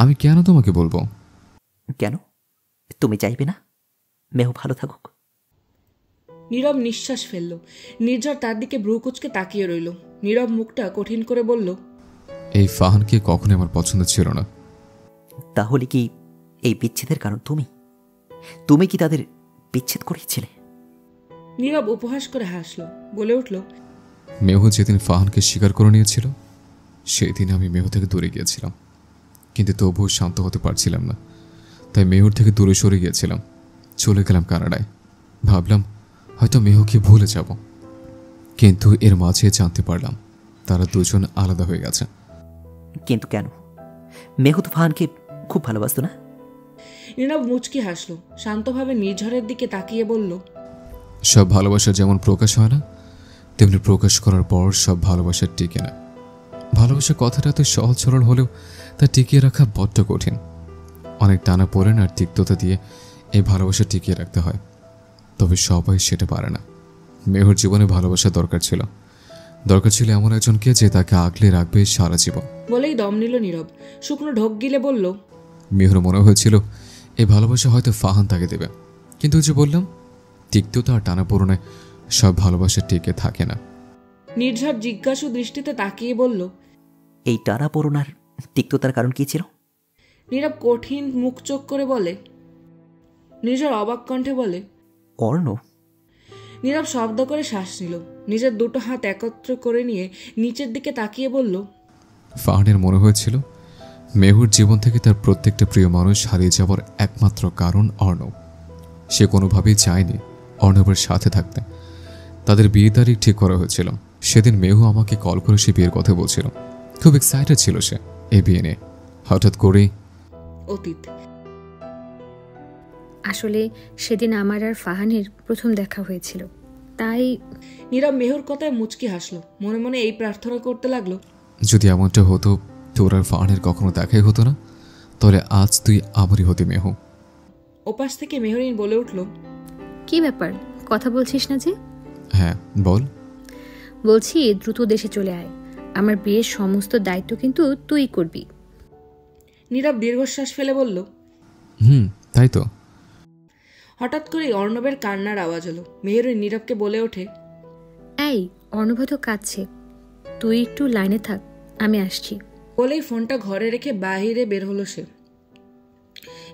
আমি কেন তোমাকে বলবো? কেন? তুমি চাইবে না মেহু ভালো থাকুক? নীরব নিঃশ্বাস ফেলল। নির্ঝর তার দিকে ভ্রু কুঁচকে তাকিয়ে রইল। নীরব মুখটা কঠিন করে বলল, এই ফাহানকে কখনোই আমার পছন্দ ছিল না। তাহলে কি এই বিচ্ছেদের কারণ তুমি? তুমি কি তাদের বিচ্ছেদ করিয়েছিলে? নীরব উপহাস করে হাসল, বলে উঠল, মেহু যেদিন ফাহানকে স্বীকার করে নিয়েছিল সেই দিন আমি মেহু থেকে দূরে গিয়েছিলাম, কিন্তু তবুও শান্ত হতে পারছিলাম না। তাই মেহুর থেকে দূরে সরে গিয়েছিলাম, চলে গেলাম কানাডায়। ভাবলাম হয়তো মেহুকে ভুলে যাব, কিন্তু এর মাঝে জানতে পারলাম তারা দুজন আলাদা হয়ে গেছে। কিন্তু কেন? মেহু তো ফাহানকে খুব ভালোবাসতো না? নীরব মুচকি হাসল, শান্তভাবে নির্ঝরের দিকে তাকিয়ে বলল, সব ভালোবাসা যেমন প্রকাশ হয় না, তেমনি প্রকাশ করার পর সব ভালোবাসা টিকে না। ভালোবাসার কথাটা তো সহজ সরল হলেও তা টিকিয়ে রাখা বড্ড কঠিন। অনেক টানা পড়েন আর তিক্ততা দিয়ে এই ভালোবাসা টিকিয়ে রাখতে হয়, তবে সবাই সেটা পারে না। মেহুর জীবনে ভালোবাসা দরকার ছিল এমন একজনকে যে তাকে আগলে রাখবে সারা জীবন। বলেই দম নিল নীরব। শুকনো ঢোক গিলে বলল, মেহুর মনে হয়েছিল এই ভালোবাসা হয়তো ফাহান তাকে দেবে, কিন্তু যে বললাম তিক্ততা আর টানা পড়নে সব ভালোবাসা টিকে থাকে না। নির্ঝর জিজ্ঞাসু দৃষ্টিতে তাকিয়ে বলল, এই টানা পড়নার তিক্ততার কারণ কি ছিল? নীরব কঠিন মুখ চোখ করে বলে। নির্ঝর অবাক কণ্ঠে বলে, অর্ণব। নীরব শব্দ করে শ্বাস নিল, নিজের দুটো হাত একত্র করে নিয়ে নিচের দিকে তাকিয়ে বলল, ফাহানের মনে হয়েছিল মেহুর জীবন থেকে তার প্রত্যেকটা প্রিয় মানুষ হারিয়ে যাওয়ার একমাত্র কারণ অর্ণব। সে কোনোভাবেই চায়নি অর্ণবের সাথে থাকতে। তাদের বিয়ে তারিখ ঠিক করা হয়েছিল। সেদিন মেহু আমাকে কল করে সে বিয়ের কথা বলছিল। খুব এক্সাইটেড ছিল সে এই বিয়ে নিয়ে। হঠাৎ করেই অতীত। আসলে সেদিন আমার আর ফাহানের প্রথম দেখা হয়েছিল, তাই। নীরব মেহুর কথায় মুচকি হাসলো, মনে মনে এই প্রার্থনা করতে লাগলো, যদি এমনটা হতো তোর আর ফাহানের কখনো দেখাই হতো না, তাহলে আজ তুই আমারই হতি মেহু। ওপাশ থেকে মেহরিন বলে উঠল, কি ব্যাপার, কথা বলছিস না যে? হ্যাঁ বল। বলছি দ্রুত দেশে চলে আয়, আমার বিয়ের সমস্ত দায়িত্ব কিন্তু তুই করবি। নীরব দীর্ঘশ্বাস ফেলে বলল, তাই তো। হঠাৎ করেই অর্ণবের কান্নার আওয়াজ হলো। মেহরিন নীরবকে বলে ওঠে, এই অর্ণব তো কাঁদছে, তুই একটু লাইনে থাক, আমি আসছি। বলেই ফোনটা ঘরে রেখে বাহিরে বের হলো সে।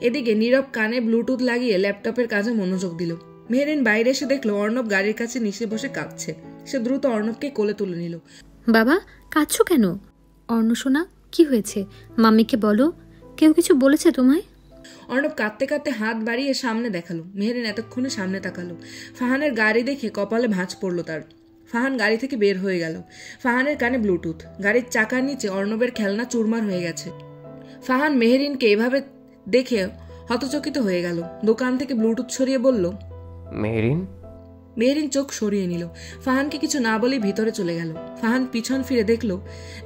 এদিকে নীরব কানে ব্লুটুথ লাগিয়ে ল্যাপটপের কাজে মনোযোগ দিল। মেহরিন বাইরে এসে দেখলো অর্ণব গাড়ির কাছে নিচে বসে কাঁদছে। সে দ্রুত অর্ণবকে কোলে তুলে নিল। বাবা, কাঁদছো কেন? অর্ণ সোনা, কি হয়েছে? মাম্মিকে বলো, কেউ কিছু বলেছে তোমায়? অর্ণব কাঁদতে কাঁদতে হাত বাড়িয়ে সামনে দেখালো। মেহরিন এতক্ষণে সামনে তাকালো। ফাহানের গাড়ি দেখে কপালে ভাঁজ পড়ল তার। ফাহান গাড়ি থেকে বের হয়ে গেল। ফাহানের কানে ব্লুটুথ। গাড়ির চাকার নিচে অর্ণবের খেলনা চুরমার হয়ে গেছে। ফাহান মেহরিনকে এভাবে দেখে হতচকিত হয়ে গেল। দোকান থেকে ব্লুটুথ সরিয়ে বলল, মেহরিন। মেহরিন চোখ সরিয়ে নিল। ফাহানকে কিছু না বলেই ভিতরে চলে গেল। ফাহান পিছন ফিরে দেখলো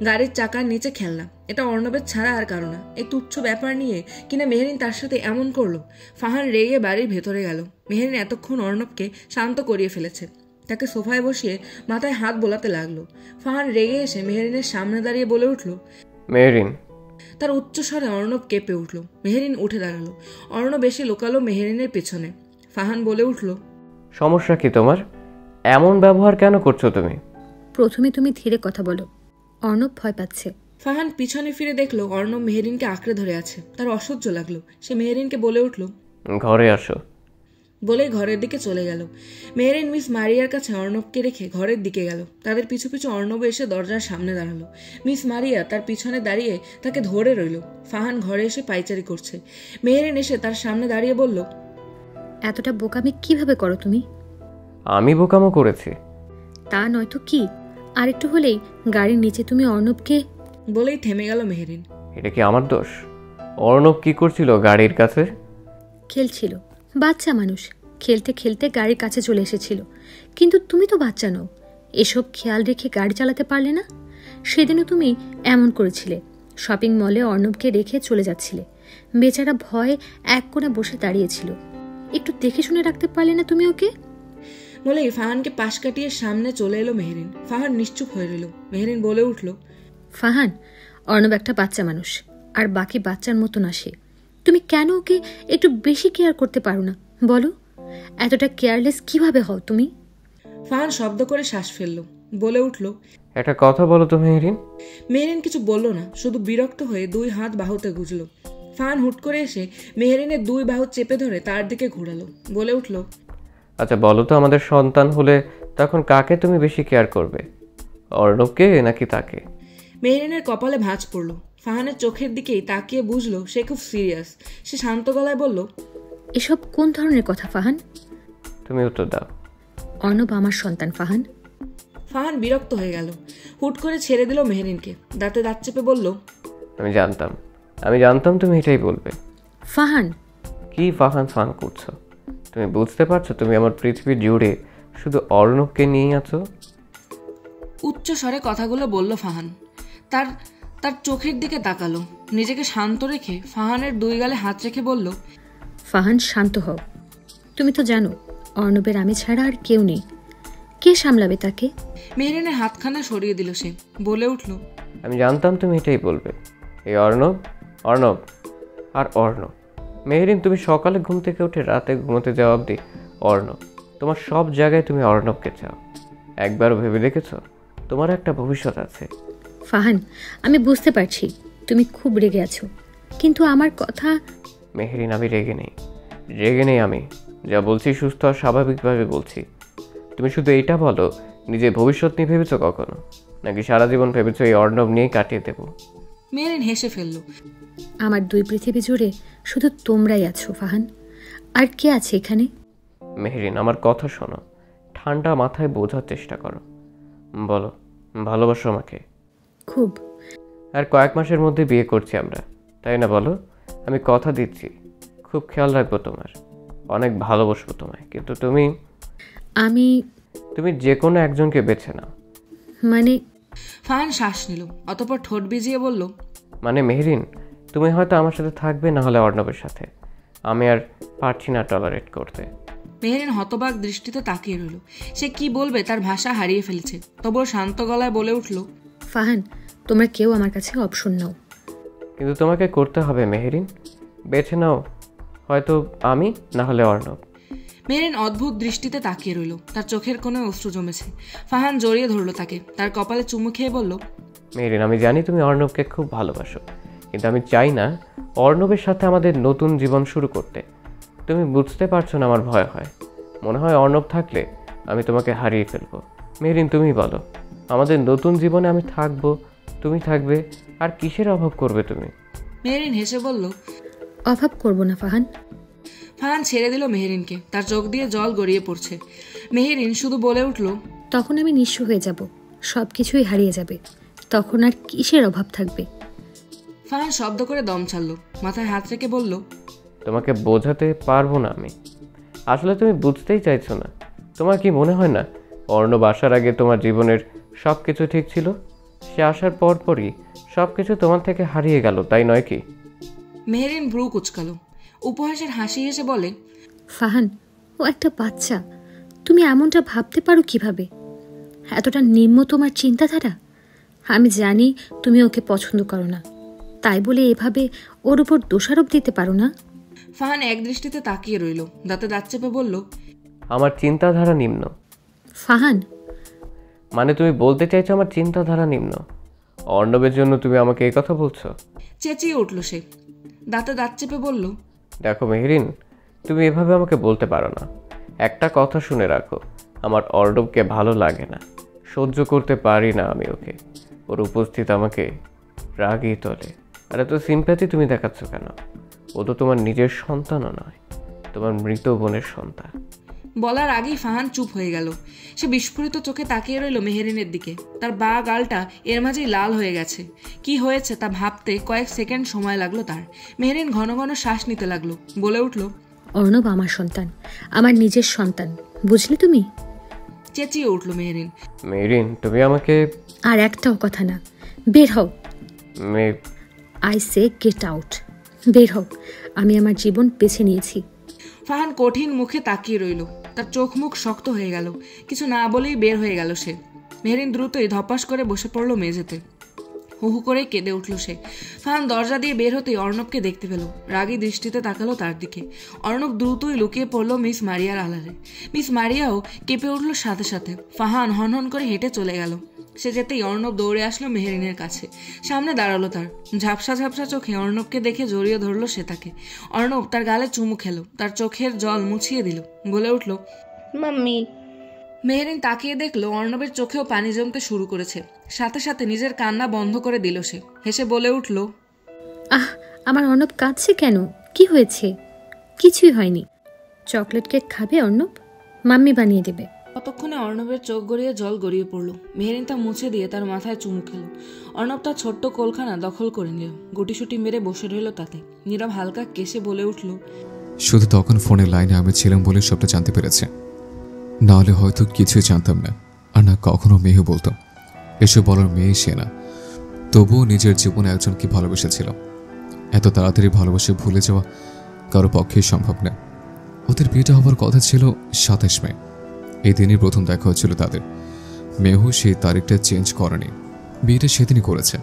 গাড়ির চাকার নিচে খেলনা। এটা অর্ণবের ছাড়া আর কারো না। এই তুচ্ছ ব্যাপার নিয়ে কিনা মেহরিন তার সাথে এমন করলো। ফাহান রেগে বাড়ির ভেতরে গেল। মেহরিন এতক্ষণ অর্ণবকে শান্ত করিয়ে ফেলেছে। তাকে সোফায় বসিয়ে মাথায় হাত বোলাতে লাগলো। ফাহান রেগে এসে মেহরিনের সামনে দাঁড়িয়ে বলে উঠল, মেহরিন। তার উচ্চস্বরে অর্ণব কেঁপে উঠল। মেহরিন উঠে দাঁড়ালো। অর্ণব এসে লোকালো মেহরিনের পেছনে। ফাহান বলে উঠল, সমস্যা কি তোমার? এমন ব্যবহার কেন করছো তুমি? প্রথমে তুমি ধীরে কথা বলো, অর্ণব ভয় পাচ্ছে। ফাহান পিছনে ফিরে দেখলো অর্ণব মেহরিনকে আঁকড়ে ধরে আছে। তার অসহ্য লাগলো। সে মেহরিনকে বলে উঠল, ঘরে আসো। বলেই ঘরের দিকে চলে গেল। মেহরিন মিস মারিয়ার কাছে অর্ণবকে রেখে ঘরের দিকে গেল। তাদের পিছু পিছু অর্ণব এসে দরজার সামনে দাঁড়ালো। মিস মারিয়া তার পিছনে দাঁড়িয়ে তাকে ধরে রইল। ফাহান ঘরে এসে পাইচারি করছে। মেহরিন এসে তার সামনে দাঁড়িয়ে বলল, এতটা বোকামি কিভাবে করো তুমি? আমি বোকামো করেছি? তা নয়তো কি, আরেকটু হলেই গাড়ির নিচে তুমি অর্ণবকে। বলেই থেমে গেল মেহরিন। এটা কি আমার দোষ? অর্ণব কি করছিল গাড়ির কাছে? খেলছিল, বাচ্চা মানুষ, খেলতে খেলতে গাড়ির কাছে চলে এসেছিল। কিন্তু তুমি তো বাচ্চা নও, এসব খেয়াল রেখে গাড়ি চালাতে পারলে না? সেদিনও তুমি এমন করেছিলে। শপিং মলে অর্ণবকে রেখে চলে যাচ্ছিলে। বেচারা ভয়ে এক কোণে বসে দাঁড়িয়েছিল। একটু দেখে শুনে রাখতে পারলে না তুমি ওকে? বলেই ফাহানকে পাশ কাটিয়ে সামনে চলে এলো মেহরিন। ফাহান নিশ্চুপ হয়ে রইল। মেহরিন বলে উঠল, ফাহান, অর্ণব একটা বাচ্চা মানুষ, আর বাকি বাচ্চার মতন আসে। তুমি কেন ওকে একটু বেশি কেয়ার করতে পারো না বলো? এতটা কেয়ারলেস কিভাবে হও তুমি? ফাহান শব্দ করে শ্বাস ফেলল, বলে উঠল, একটা কথা বলো তো মেহরিন। মেহরিন কিছু বলল না, শুধু বিরক্ত হয়ে 2 হাত বাহুতে গুজল। ফাহান হুট করে এসে মেহরিনের 2 বাহু চেপে ধরে তার দিকে ঘোরালো, বলে উঠল, আচ্ছা বলো তো, আমাদের সন্তান হলে তখন কাকে তুমি বেশি কেয়ার করবে, অর্ণবকে নাকি তাকে? মেহরিনের কপালে ভাঁজ পড়ল। ফাহানের চোখের দিকেই তাকিয়ে বুঝলো সে খুব সিরিয়াস। সে শান্ত গলায় বলল, এসব কোন ধরনের কথা ফাহান? তুমি উত্তর দাও। অর্ণব আমার সন্তান ফাহান। ফাহান বিরক্ত হয়ে গেল, হুট করে ছেড়ে দিল মেহরিনকে। দাঁতে দাঁত চেপে বলল, আমি জানতাম তুমি এটাই বলবে। ফাহান। কি ফাহান ফান করছো? তুমি বুঝতে পারছো তুমি আমার পৃথিবী জুড়ে শুধু অর্ণবকে নিয়েই আছো? উচ্চ স্বরে কথাগুলো বলল ফাহান। তার তার চোখের দিকে তাকালো। নিজেকে শান্ত রেখে ফাহানের 2 গালে হাত রেখে বলল, ফাহান শান্ত হও। তুমি তো জানো অর্ণবের আমি ছাড়া আর কেউ নেই। কে সামলাবে তাকে? মেহরিনের হাতখানা সরিয়ে দিল সে, বলে উঠল, আমি জানতাম তুমি এটাই বলবে। এই অর্ণব অর্ণব আর অর্ণব। মেহরিন, তুমি সকালে ঘুম থেকে উঠে রাতে ঘুমোতে যাওয়া অবধি অর্ণব। তোমার সব জায়গায় তুমি অর্ণবকে চাও। একবারও ভেবে দেখেছো তোমার একটা ভবিষ্যৎ আছে? ফাহান, আমি বুঝতে পারছি তুমি খুব রেগে আছো, কিন্তু আমার কথা। মেহরিন, আমি রেগে নেই। আমি যা বলছি সুস্থ আর স্বাভাবিকভাবে বলছি। তুমি শুধু এইটা বলো, নিজের ভবিষ্যৎ নিয়ে ভেবেছো কখনো, নাকি সারা জীবন ভেবেছো এই অর্ণব নিয়েই কাটিয়ে দেবো? মেহরিন হেসে ফেলল। আমার 2 পৃথিবী জুড়ে শুধু তোমরাই আছো ফাহান। আর কে আছে এখানে? মেহরিন, আমার কথা শোনো, ঠান্ডা মাথায় বোঝার চেষ্টা করো। বলো, ভালোবাসো আমাকে? খুব। আর কয়েক মাসের মধ্যে বিয়ে করছি আমরা, তাই না? বলো। আমি কথা দিচ্ছি, খুব খেয়াল রাখবো তোমার, অনেক ভালোবাসবো তোমায়। কিন্তু তুমি যে কোনো একজনকে বেছে নাও। মানে? ফাহান শ্বাস নিল, অতঃপর ঠোঁট ভিজিয়ে বলল, মানে মেহরিন, তুমি হয়তো আমার সাথে থাকবে, না হলে অর্ণবের সাথে। আমি আর পারছি না টলারেট করতে। মেহরিন হতবাক দৃষ্টিতে তাকিয়ে রইল। সে কি বলবে তার ভাষা হারিয়ে ফেলেছে। তবুও শান্ত গলায় বলে উঠল, ফাহান, তোমরা কেউ আমার কাছে অপশন নাও। কিন্তু তোমাকে করতে হবে মেহরিন, বেছে নাও, হয়তো আমি, না হলে অর্ণব। মেহরিন অদ্ভুত দৃষ্টিতে তাকিয়ে রইল। তার চোখের কোণে অশ্রু জমেছে। ফাহান জড়িয়ে ধরল তাকে, তার কপালে চুমু খেয়ে বলল, মেহরিন, আমি জানি তুমি অর্ণবকে খুব ভালোবাসো, কিন্তু আমি চাই না অর্ণবের সাথে আমাদের নতুন জীবন শুরু করতে। তুমি বুঝতে পারছো না আমার ভয় হয়। মনে হয় অর্ণব থাকলে আমি তোমাকে হারিয়ে ফেলবো। মেহরিন, তুমি বলো, আমাদের নতুন জীবনে আমি থাকবো, তুমি থাকবে, আর কিসের অভাব করবে তুমি? মেহরিন হেসে বলল, অভাব করব না ফাহান। ফাহান ছেড়ে দিল মেহরিনকে। তার চোখ দিয়ে জল গড়িয়ে পড়ছে। মেহরিন শুধু বলে উঠল, তখন আমি নিঃস্ব হয়ে যাব, সব কিছুই হারিয়ে যাবে, তখন আর কিসের অভাব থাকবে? ফাহান শব্দ করে দম ছাড়ল, মাথায় হাত রেখে বলল, তোমাকে বোঝাতে পারবো না আমি। আসলে তুমি বুঝতেই চাইছো না। তোমার কি মনে হয় না অর্ণব আসার আগে তোমার জীবনের সব কিছু ঠিক ছিল? সে আসার পরপরই সব কিছু তোমার থেকে হারিয়ে গেল, তাই নয় কি? মেহরিন ভ্রু কুচকালো, উপহাসের হাসি হেসে বলে, ফাহান, ও একটা বাচ্চা, তুমি এমনটা ভাবতে পারো কিভাবে? এতটা নিম্ন তোমার চিন্তাধারা। আমি জানি তুমি ওকে পছন্দ করো না, তাই বলে এভাবে ওর উপর দোষারোপ দিতে পারো না। ফাহান এক দৃষ্টিতে তাকিয়ে রইল, দাঁতে দাঁত চেপে বলল, আমার চিন্তাধারা নিম্ন? ফাহান, মানে তুমি বলতে চাইছো আমার চিন্তাধারা নিম্ন? অর্ণবের জন্য তুমি আমাকে এই কথা বলছো? চেঁচিয়ে উঠল সে, দাঁতে দাঁত চেপে বলল, দেখো মেহরিন, তুমি এভাবে আমাকে বলতে পারো না। একটা কথা শুনে রাখো, আমার অর্ণবকে ভালো লাগে না, সহ্য করতে পারি না আমি ওকে। ওর উপস্থিত আমাকে রাগই তোলে। আর এত সিম্প্যাথি তুমি দেখাচ্ছ কেন? ও তো তোমার নিজের সন্তানও নয়, তোমার মৃত বোনের সন্তান। বলার আগেই ফাহান চুপ হয়ে গেল। সে বিস্ফোরিত চোখে তাকিয়ে রইল মেহরিনের দিকে। তার বাঁ গালটা এর মাঝেই লাল হয়ে গেছে। কি হয়েছে তা ভাবতে কয়েক সেকেন্ড সময় লাগলো তার। মেহরিন ঘন ঘন শ্বাস নিতে লাগলো, বলে উঠল, অর্ণব আমার সন্তান, আমার নিজের সন্তান, বুঝলে তুমি? চেঁচিয়ে উঠল মেহরিন। মেহরিন, তুমি আমাকে। আর একটাও কথা না, বের হও। মে- আই সে গেট আউট, বের হও। আমি আমার জীবন বেছে নিয়েছি। ফাহান কঠিন মুখে তাকিয়ে রইল। তার চোখ মুখ শক্ত হয়ে গেল। কিছু না বলেই বের হয়ে গেল সে। মেহরিন দ্রুতই ধপাস করে বসে পড়ল মেঝেতে। হু হু করে কেঁদে উঠল সে। ফাহান দরজা দিয়ে বের হতেই অর্ণবকে দেখতে পেল, রাগী দৃষ্টিতে তাকালো তার দিকে। অর্ণব দ্রুতই লুকিয়ে পড়ল মিস মারিয়ার আড়ালে। মিস মারিয়াও কেঁপে উঠল সাথে সাথে। ফাহান হনহন করে হেঁটে চলে গেল। সে যেতেই অর্ণব দৌড়ে আসলো মেহেরিনের কাছে, সামনে দাঁড়ালো তার। ঝাপসা ঝাপসা চোখে অর্ণবকে দেখে জড়িয়ে ধরলো সে তাকে। অর্ণব তার গালে চুমু খেলো, তার চোখের জল মুছিয়ে দিল, বলে উঠল, মাম্মি। মেহেরিন তাকিয়ে দেখলো অর্ণবের চোখেও পানি জমতে শুরু করেছে। সাথে সাথে নিজের কান্না বন্ধ করে দিল সে। হেসে বলে উঠল, আহ, আমার অর্ণব কাঁদছে কেন? কি হয়েছে? কিছুই হয়নি। চকলেট কেক খাবে অর্ণব? মাম্মি বানিয়ে দেবে। ততক্ষণে অর্ণবের চোখ গড়িয়ে জল গড়িয়ে পড়লো। মেহেরিন তা মুছে দিয়ে তার মাথায় চুমু খেলো। অর্ণব তার ছোট্ট কোলখানা দখল করে নিল, গুটিসুটি মেরে বসে রইল তাতে। নীরব হালকা কেসে বলে উঠল, শুধু তখন ফোনের লাইনে আমি ছিলাম বলে সবটা জানতে পেরেছে, নাহলে হয়তো কিছুই জানতাম না। আর না কখনো মেয়েও বলতো। এসব বলার মেয়ে সে না, তবুও নিজের জীবনে একজনকে ভালোবেসেছিল। এত তাড়াতাড়ি ভালোবাসে ভুলে যাওয়া কারো পক্ষেই সম্ভব না। ওদের বিয়েটা হবার কথা ছিল 27 মে। এই দিনই প্রথম দেখা হচ্ছিল তাদের। মেহু সেই তারিখটা চেঞ্জ করেনি, বিয়েটা সেদিনই করেছে।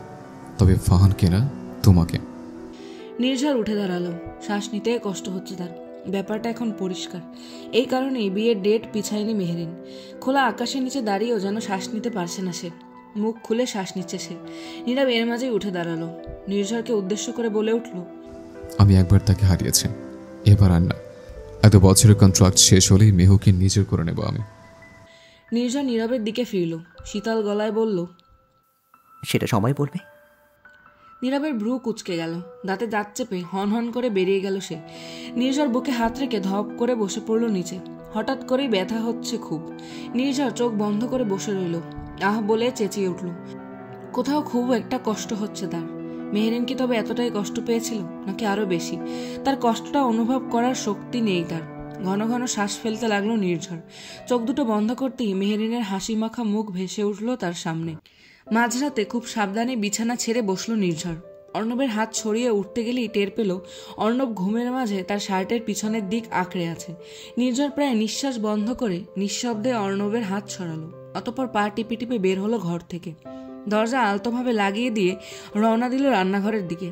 তবে ফাহানকে না, তোমাকে। নির্ঝর উঠে দাঁড়ালো। শ্বাস নিতে কষ্ট হচ্ছে তার। ব্যাপারটা এখন পরিষ্কার। এই কারণেই বিয়ের ডেট পিছায়নি মেহেরিন। খোলা আকাশের নিচে দাঁড়িয়েও যেন শ্বাস নিতে পারছে না সে। মুখ খুলে শ্বাস নিচ্ছে সে। নীরব এর মাঝেই উঠে দাঁড়ালো। নির্ঝরকে উদ্দেশ্য করে বলে উঠল, আমি একবার তাকে হারিয়েছি, এবার আর না। এত বছরের কন্ট্রাক্ট শেষ হলেই মেহুকে নিজের করে নেব আমি। নির্ঝর নীরবের দিকে ফিরল, শীতল গলায় বলল, সেটা সময় বলবে। নীরবের ভ্রু কুঁচকে গেল, দাঁতে দাঁত চেপে হন হন করে বেরিয়ে গেল সে। নির্ঝর বুকে হাত রেখে ধপ করে বসে পড়ল নিচে। হঠাৎ করেই ব্যথা হচ্ছে খুব। নির্ঝর চোখ বন্ধ করে বসে রইল। আহ বলে চেঁচিয়ে উঠল। কোথাও খুব একটা কষ্ট হচ্ছে তার। মেহেরিন কি তবে এতটাই কষ্ট পেয়েছিল, নাকি আরো বেশি? তার কষ্টটা অনুভব করার শক্তি নেই তার। ঘন ঘন শ্বাস ফেলতে লাগলো নির্ঝর। চোখ দুটো বন্ধ করতেই মেহেরিনের হাসি মাখা মুখ ভেসে উঠল তার সামনে। মাঝরাতে খুব সাবধানে বিছানা ছেড়ে বসলো নির্ঝর। অর্ণবের হাত ছড়িয়ে উঠতে গেলেই টের পেল অর্ণব ঘুমের মাঝে তার শার্টের পিছনের দিক আঁকড়ে আছে। নির্ঝর প্রায় নিঃশ্বাস বন্ধ করে নিঃশব্দে অর্ণবের হাত ছড়ালো। অতঃপর পা টিপে টিপে বের হলো ঘর থেকে। দরজা আলতোভাবে লাগিয়ে দিয়ে রওনা দিল রান্নাঘরের দিকে।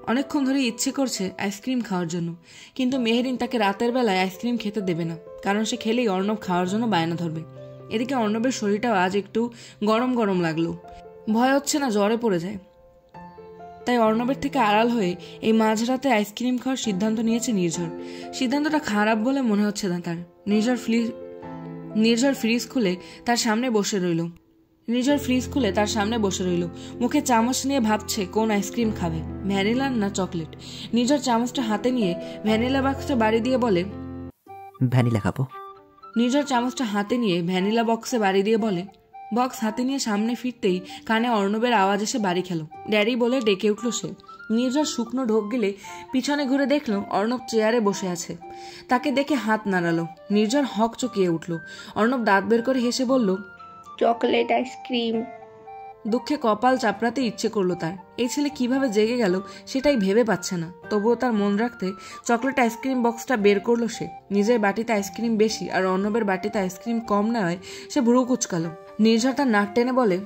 অনেকক্ষণ ধরে ইচ্ছে করছে আইসক্রিম খাওয়ার জন্য, কিন্তু মেহেরিন তাকে রাতের বেলায় আইসক্রিম খেতে দেবে না, কারণ সে খেলেই অর্ণব খাওয়ার জন্য বায়না ধরবে। এদিকে অর্ণবের শরীরটাও আজ একটু গরম গরম লাগলো। ভয় হচ্ছে না জ্বরে পড়ে যায়। তাই অর্ণবের থেকে আড়াল হয়ে এই মাঝরাতে আইসক্রিম খাওয়ার সিদ্ধান্ত নিয়েছে নির্ঝর। সিদ্ধান্তটা খারাপ বলে মনে হচ্ছে না তার। নির্ঝর ফ্রিজ খুলে তার সামনে বসে রইল। মুখে চামচ নিয়ে ভাবছে কোন আইসক্রিম খাবে, ভ্যানিলার না চকলেট। নির্ঝর চামচটা হাতে নিয়ে ভ্যানিলা বক্সে বাড়ি দিয়ে বলে, ভ্যানিলা খাবো। নির্ঝর চামচটা হাতে নিয়ে ভ্যানিলা বক্সে বাড়ি দিয়ে বলে। বক্স হাতে নিয়ে সামনে ফিরতেই কানে অর্ণবের আওয়াজ এসে বাড়ি খেলো। ড্যাডি বলে ডেকে উঠল সে। নির্ঝর শুকনো ঢোক গিলে পিছনে ঘুরে দেখলো অর্ণব চেয়ারে বসে আছে। তাকে দেখে হাত নাড়ালো। নির্ঝর হক চকিয়ে উঠল। অর্ণব দাঁত বের করে হেসে বলল, চকলেট আইসক্রিম। দুঃখে কপাল চাপড়াতে ইচ্ছে করলো তার। এই ছেলে কিভাবে জেগে গেল সেটাই ভেবে পাচ্ছে না। তবুও তার মন রাখতে চকলেট আইসক্রিম বক্সটা বের করলো সে। নিজের বাটিতে আইসক্রিম বেশি আর অর্ণবের বাটিতে আইসক্রিম কম নেওয়ায় সে ভ্রু কুচকালো। নির্ঝর তার নাক টেনে বলে,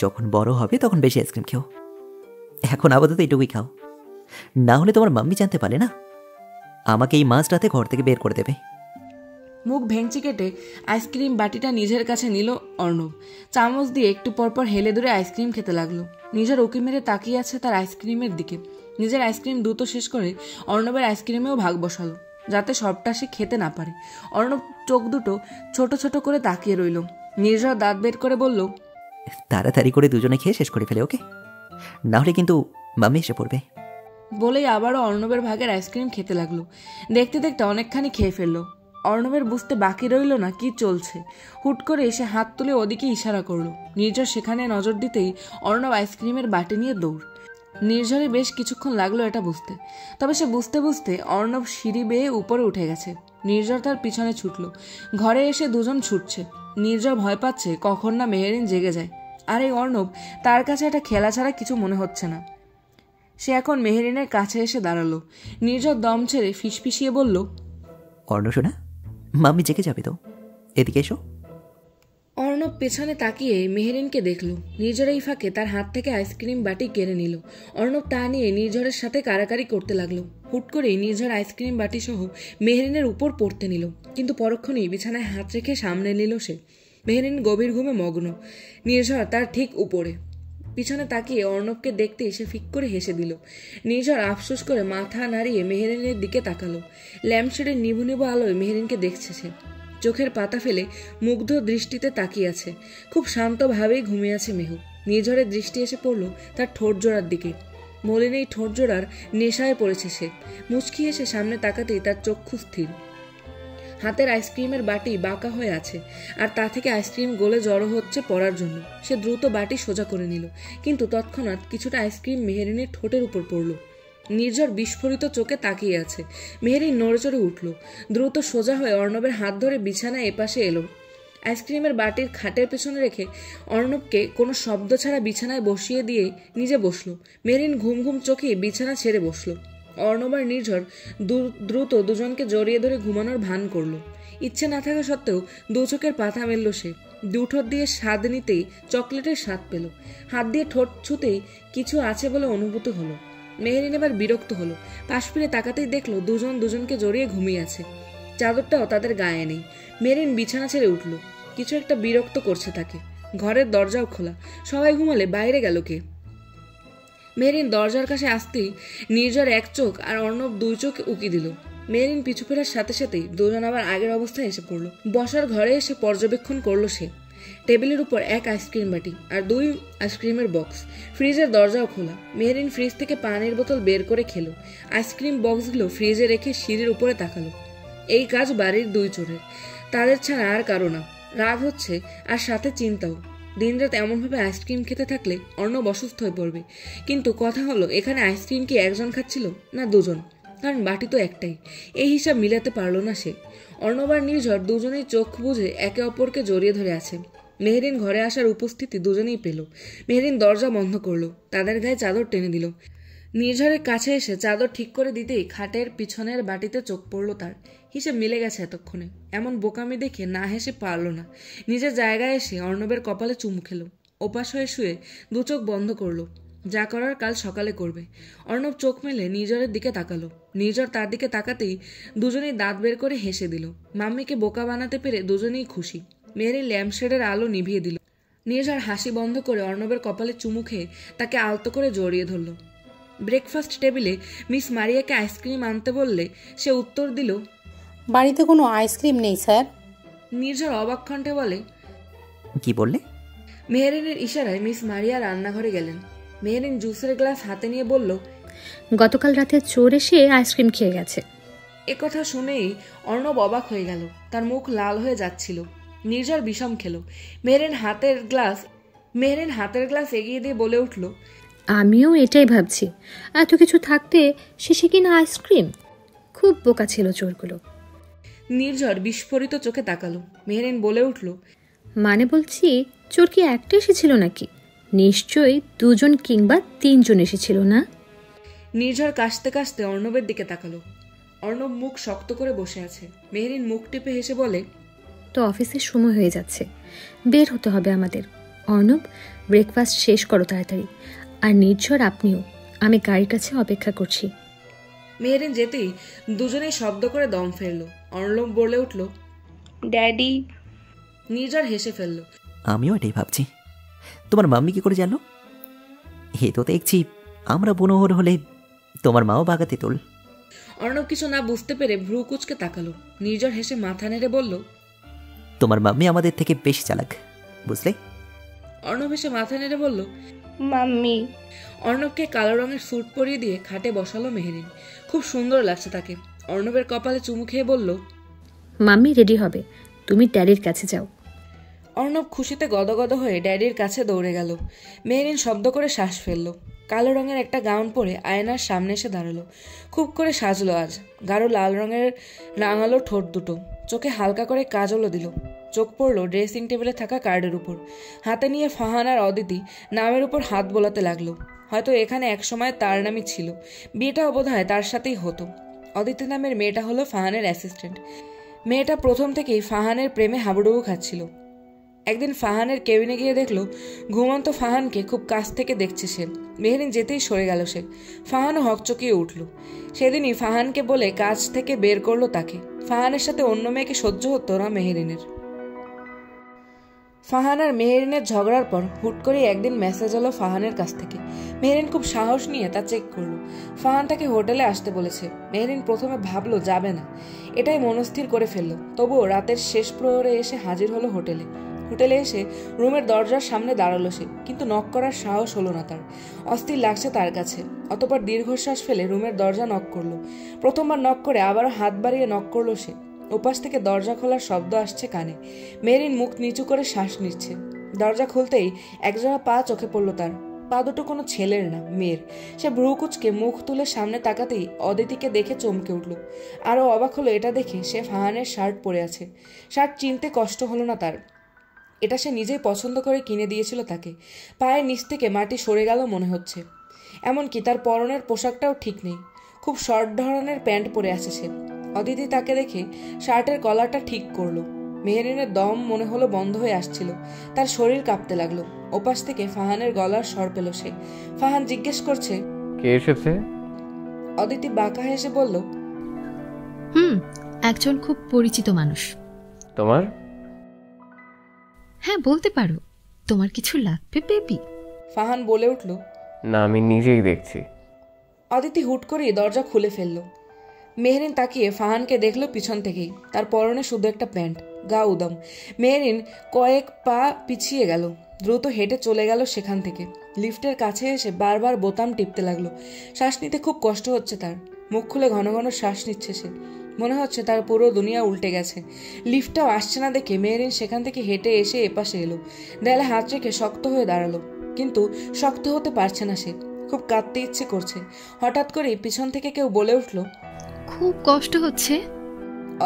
যখন বড় হবে তখন বেশি আইসক্রিম খেও, এখন আপাতত এটুকুই খাও। না হলে তোমার মাম্মি জানতে পারে না, আমাকে এই মাঝরাতে ঘর থেকে বের করে দেবে। মুখ ভেঙচি কেটে আইসক্রিম বাটিটা নিজের কাছে নিল অর্ণব। চামচ দিয়ে একটু পরপর হেলে দূরে আইসক্রিম খেতে লাগলো। নিজের উকি মেরে তাকিয়ে আছে তার আইসক্রিমের দিকে। নিজের আইসক্রিম দ্রুত শেষ করে অর্ণবের আইসক্রিমেও ভাগ বসালো, যাতে সবটা সে খেতে না পারে। অর্ণব চোখ দুটো ছোট ছোট করে তাকিয়ে রইল। নির্ঝর দাঁত বের করে বলল, তাড়াতাড়ি করে দুজনে খেয়ে শেষ করে ফেলে ওকে, না হলে কিন্তু মাম্মি এসে পড়বে। বলেই আবারও অর্ণবের ভাগের আইসক্রিম খেতে লাগলো। দেখতে দেখতে অনেকখানি খেয়ে ফেললো। অর্ণবের বুঝতে বাকি রইল না কি চলছে। হুট করে এসে হাত তুলে ওদিকে ইশারা করলো। নির্ঝর সেখানে নজর দিতেই অর্ণব আইসক্রিমের বাটি নিয়ে দৌড়। নির্ঝরে বেশ কিছুক্ষণ লাগলো এটা বুঝতে। তবে সে বুঝতে বুঝতে অর্ণব সিঁড়ি বেয়ে উপরে উঠে গেছে। নির্ঝর তার পিছনে ছুটল। ঘরে এসে দুজন ছুটছে। নির্ঝর ভয় পাচ্ছে কখন না মেহেরিন জেগে যায়। আর এই অর্ণব, তার কাছে এটা খেলা ছাড়া কিছু মনে হচ্ছে না। সে এখন মেহেরিনের কাছে এসে দাঁড়ালো। নির্ঝর দম ছেড়ে ফিসফিসিয়ে বলল, অর্ণ শোনা, মাম্মি জেগে যাবে তো, এদিকে এসো। অর্ণব অর্ণব পেছনে তাকিয়ে মেহেরিনকে দেখল। নির্ঝর এই ফাঁকে তার হাত থেকে আইসক্রিম বাটি কেড়ে নিল। অর্ণব তা নিয়ে নির্ঝরের সাথে কারাকারি করতে লাগলো। হুট করেই নির্ঝর আইসক্রিম বাটি সহ মেহেরিনের উপর পড়তে নিল, কিন্তু পরক্ষণেই বিছানায় হাত রেখে সামনে নিল সে। মেহেরিন গভীর ঘুমে মগ্ন, নির্ঝর তার ঠিক উপরে। পিছনে তাকিয়ে অর্ণবকে দেখতে এসে ফিক করে হেসে দিল। নির্ঝর আফসোস করে মাথা নাড়িয়ে মেহেরিনের দিকে তাকালো। ল্যাম্পশেডের নিভু নিভু আলোয় মেহেরিনকে দেখছে সে। চোখের পাতা ফেলে মুগ্ধ দৃষ্টিতে তাকিয়ে আছে। খুব শান্তভাবেই ঘুমিয়ে আছে মেহু। নির্ঝরের দৃষ্টি এসে পড়ল তার ঠোঁট জোড়ার দিকে। মলিন এই ঠোঁট জোড়ার নেশায় পড়েছে সে। মুচকি এসে সামনে তাকাতেই তার চক্ষু স্থির। হাতের আইসক্রিমের বাটি বাঁকা হয়ে আছে, আর তা থেকে আইসক্রিম গলে জড়ো হচ্ছে পড়ার জন্য। সে দ্রুত বাটি সোজা করে নিল, কিন্তু তৎক্ষণাৎ কিছুটা আইসক্রিম মেহেরিনের ঠোঁটের উপর পড়ল। নির্ঝর বিস্ফোরিত চোখে তাকিয়ে আছে। মেহেরিন নড়েচড়ে উঠল, দ্রুত সোজা হয়ে অর্ণবের হাত ধরে বিছানায় এপাশে এলো। আইসক্রিমের বাটির খাটের পেছনে রেখে অর্ণবকে কোনো শব্দ ছাড়া বিছানায় বসিয়ে দিয়ে নিজে বসলো। মেহেরিন ঘুম ঘুম চোখে বিছানা ছেড়ে বসলো। অর্ণব আর নির্ঝর দ্রুত দুজনকে জড়িয়ে ধরে ঘুমানোর ভান করলো। ইচ্ছে না থাকা সত্ত্বেও দু চোখের পাতা মেলল সে। দু ঠোঁট দিয়ে স্বাদ নিতেই চকলেটের স্বাদ পেল। হাত দিয়ে ঠোঁট ছুতেই কিছু আছে বলে অনুভূতি হলো। মেহেরিন এবার বিরক্ত হলো। পাশ ফিরে তাকাতেই দেখলো দুজন দুজনকে জড়িয়ে ঘুমিয়ে আছে। চাদরটাও তাদের গায়ে নেই। মেহেরিন বিছানা ছেড়ে উঠল। কিছু একটা বিরক্ত করছে তাকে। ঘরের দরজাও খোলা। সবাই ঘুমালে বাইরে গেল কে? মেহেরিন দরজার কাছে আসতেই নির্ঝর এক চোখ আর অর্ণব দুই চোখ উকি দিল। মেহেরিন পিছু ফেরার সাথে সাথেই দুজন আবার আগের অবস্থায় এসে পড়ল। বসার ঘরে এসে পর্যবেক্ষণ করলো সে। টেবিলের উপর এক আইসক্রিম বাটি আর দুই আইসক্রিমের বক্স। ফ্রিজের দরজাও খোলা। মেহেরিন ফ্রিজ থেকে পানির বোতল বের করে খেলো। আইসক্রিম বক্সগুলো ফ্রিজে রেখে সিঁড়ির উপরে তাকালো। এই কাজ বাড়ির দুই চোরের, তাদের ছাড়া আর কারো না। রাগ হচ্ছে আর সাথে চিন্তাও। দিনরাত এমনভাবে আইসক্রিম খেতে থাকলে অর্ণব অসুস্থ হয়ে পড়বে। কিন্তু কথা হলো, এখানে আইসক্রিম কি একজন খাচ্ছিল না দুজন? কারণ বাটি তো একটাই। এই হিসাব মিলাতে পারলো না সে। অর্ণব আর নির্ঝর দুজনেই চোখ বুঝে একে অপরকে জড়িয়ে ধরে আছে। মেহেরিন ঘরে আসার উপস্থিতি দুজনেই পেল। মেহেরিন দরজা বন্ধ করলো, তাদের গায়ে চাদর টেনে দিল। নির্ঝরের কাছে এসে চাদর ঠিক করে দিতেই খাটের পিছনের বাটিতে চোখ পড়ল তার। হিসেব মিলে গেছে এতক্ষণে। এমন বোকামি দেখে না হেসে পারল না। নিজের জায়গায় এসে অর্ণবের কপালে চুমু খেলো। ওপাশ হয়ে শুয়ে দু চোখ বন্ধ করলো। যা করার কাল সকালে করবে। অর্ণব চোখ মেলে নির্ঝরের দিকে তাকালো। নির্ঝর তার দিকে তাকাতেই দুজনেই দাঁত বের করে হেসে দিল। মাম্মিকে বোকা বানাতে পেরে দুজনেই খুশি। মেয়ের ল্যাম্পশেডের আলো নিভিয়ে দিল। নির্ঝর হাসি বন্ধ করে অর্ণবের কপালে চুমু খেয়ে তাকে আলতো করে জড়িয়ে ধরল। ব্রেকফাস্ট টেবিলে মিস মারিয়াকে আইসক্রিম আনতে বললে সে উত্তর দিল, বাড়িতে কোনো আইসক্রিম নেই স্যার। নির্ঝর অবাক কণ্ঠে বলে, কি বললে? মেহেরিনের ইশারায় মিস মারিয়া রান্নাঘরে গেলেন। মেহেরিন জুসের গ্লাস হাতে নিয়ে বলল, গতকাল রাতে চোর এসে আইসক্রিম খেয়ে গেছে। একথা শুনেই অর্ণব অবাক হয়ে গেল। তার মুখ লাল হয়ে যাচ্ছিল। নির্ঝর বিষম খেল। মেহেরিন হাতের গ্লাস এগিয়ে দিয়ে বলে উঠল, আমিও এটাই ভাবছি, এত কিছু থাকতে শেষে কিনা আইসক্রিম। খুব বোকা ছিল চোরগুলো। নির্ঝর বিস্ফোরিত চোখে তাকালো। মেহেরিন বলে উঠল, মানে বলছি, চোর কি একটা এসেছিল নাকি? নিশ্চয়ই দুজন কিংবা তিনজন এসেছিল না? নির্ঝর কাশতে কাশতে অর্ণবের দিকে তাকালো। অর্ণব মুখ শক্ত করে বসে আছে। মেহেরিন মুখ টিপে হেসে বলে, তো অফিসের সময় হয়ে যাচ্ছে, বের হতে হবে আমাদের। অর্ণব, ব্রেকফাস্ট শেষ করো তাড়াতাড়ি। আর নির্ঝর, আপনিও। আমি গাড়ির কাছে অপেক্ষা করছি। মেহেরিন যেতেই দুজনেই শব্দ করে দম ফেললো। অর্ণব বলে উঠল, ড্যাডি। নির্ঝর হেসে ফেলল। আমিও এটাই ভাবছি। তোমার মাম্মি কি করে জানো? এ তো দেখছি আমরা বনোহর হলে তোমার মাও বাগাতে তোল। অর্ণব কিছু না বুঝতে পেরে ভ্রু কুচকে তাকালো। নির্ঝর হেসে মাথা নেড়ে বলল, তোমার মাম্মি আমাদের থেকে বেশি চালাক, বুঝলে? অর্ণব হেসে মাথা নেড়ে বলল, মাম্মি। অর্ণবকে কালো রঙের স্যুট পরিয়ে দিয়ে খাটে বসালো মেহেরিন। খুব সুন্দর লাগছে তাকে। অর্ণবের কপালে চুমু খেয়ে বলল, মাম্মি রেডি হবে, তুমি ড্যাডির কাছে যাও। অর্ণব খুশিতে গদগদ হয়ে ড্যাডির কাছে দৌড়ে গেল। মেহেরিন শব্দ করে শ্বাস ফেলল। কালো রঙের একটা গাউন পরে আয়নার সামনে এসে দাঁড়ালো। খুব করে সাজলো আজ। গাঢ় লাল রঙের রাঙালো ঠোঁট দুটো। চোখে হালকা করে কাজলও দিল। চোখ পড়ল ড্রেসিং টেবিলে থাকা কার্ডের উপর। হাতে নিয়ে ফাহান আর অদিতি নামের উপর হাত বোলাতে লাগলো। হয়তো এখানে একসময় তার নামই ছিল। বিয়েটাও বোধহয় তার সাথেই হতো। অদিতি নামের মেয়েটা হলো ফাহানের অ্যাসিস্ট্যান্ট। মেয়েটা প্রথম থেকেই ফাহানের প্রেমে হাবুডুবু খাচ্ছিল। একদিন ফাহানের কেবিনে গিয়ে দেখলো ঘুমন্ত ফাহানকে খুব কাছ থেকে দেখছে সে। মেহরিন যেতেই সরে গেল সে। ফাহানও হকচকিয়ে উঠল। সেদিনই ফাহানকে বলে কাজ থেকে বের করলো তাকে। ফাহানের সাথে অন্য মেয়েকে সহ্য হতো না মেহরিনের। ফাহান আর মেহরিনের ঝগড়ার পর হুট করে একদিন মেসেজ এলো ফাহানের কাছ থেকে। মেহরিন খুব সাহস নিয়ে তা চেক করলো। ফাহান তাকে হোটেলে আসতে বলেছে। মেহরিন প্রথমে ভাবলো যাবে না, এটাই মনস্থির করে ফেললো। তবুও রাতের শেষ প্রহরে এসে হাজির হলো হোটেলে। হোটেলে এসে রুমের দরজার সামনে দাঁড়ালো সে, কিন্তু নক করার সাহস হলো না তার। অস্থির লাগছে তার কাছে। অতঃপর দীর্ঘশ্বাস ফেলে রুমের দরজা নক করলো। প্রথমবার নক করে আবারও হাত বাড়িয়ে নক করলো সে। ওপাশ থেকে দরজা খোলার শব্দ আসছে কানে। মেহরিন মুখ নিচু করে শ্বাস নিচ্ছে। দরজা খুলতেই একজোড়া পা চোখে পড়লো তার। পা দুটো কোনো ছেলের না, মেয়ের। সে ভ্রুকুচকে মুখ তুলে সামনে তাকাতেই অদিতিকে দেখে চমকে উঠল। আরও অবাক হলো এটা দেখে সে ফাহানের শার্ট পরে আছে। শার্ট চিনতে কষ্ট হলো না তার। এটা সে নিজেই পছন্দ করে কিনে দিয়েছিল তাকে। পায়ের নিচ থেকে মাটি সরে গেল মনে হচ্ছে। এমনকি তার পরনের পোশাকটাও ঠিক নেই। খুব শর্ট ধরনের প্যান্ট পরে আছে সে। অদিতি তাকে দেখে শার্টের কলারটা ঠিক করলো। মেহরিনের দম মনে হলো বন্ধ হয়ে আসছিল। তার শরীর কাঁপতে লাগলো। ওপাশ থেকে ফাহানের গলার স্বর পেল সে। ফাহান জিজ্ঞেস করছে, কে এসেছে? অদিতি বাঁকা হেসে বলল, একজন খুব পরিচিত মানুষ। তোমার? হ্যাঁ, বলতে পারো। তোমার কিছু লাগবে বেবি? ফাহান বলে উঠল, না, আমি নিজেই দেখছি। অদিতি হুট করেই দরজা খুলে ফেলল। মেহরিন তাকিয়ে ফাহানকে দেখলো পিছন থেকেই। তার পরনে শুধু একটা প্যান্ট, গা উদাম। মেহরিন কয়েক পা পিছিয়ে গেল, দ্রুত হেঁটে চলে গেল সেখান থেকে। লিফটের কাছে এসে বারবার বোতাম টিপতে লাগলো। শ্বাস নিতে খুব কষ্ট হচ্ছে তার। মুখ খুলে ঘন ঘন শ্বাস নিচ্ছে সে। মনে হচ্ছে তার পুরো দুনিয়া উল্টে গেছে। লিফটটাও আসছে না দেখে মেহরিন সেখান থেকে হেঁটে এসে এপাশে এলো। দেয়ালে হাত রেখে শক্ত হয়ে দাঁড়ালো, কিন্তু শক্ত হতে পারছে না সে। খুব কাঁদতে ইচ্ছে করছে। হঠাৎ করেই পিছন থেকে কেউ বলে উঠল, খুব কষ্ট হচ্ছে।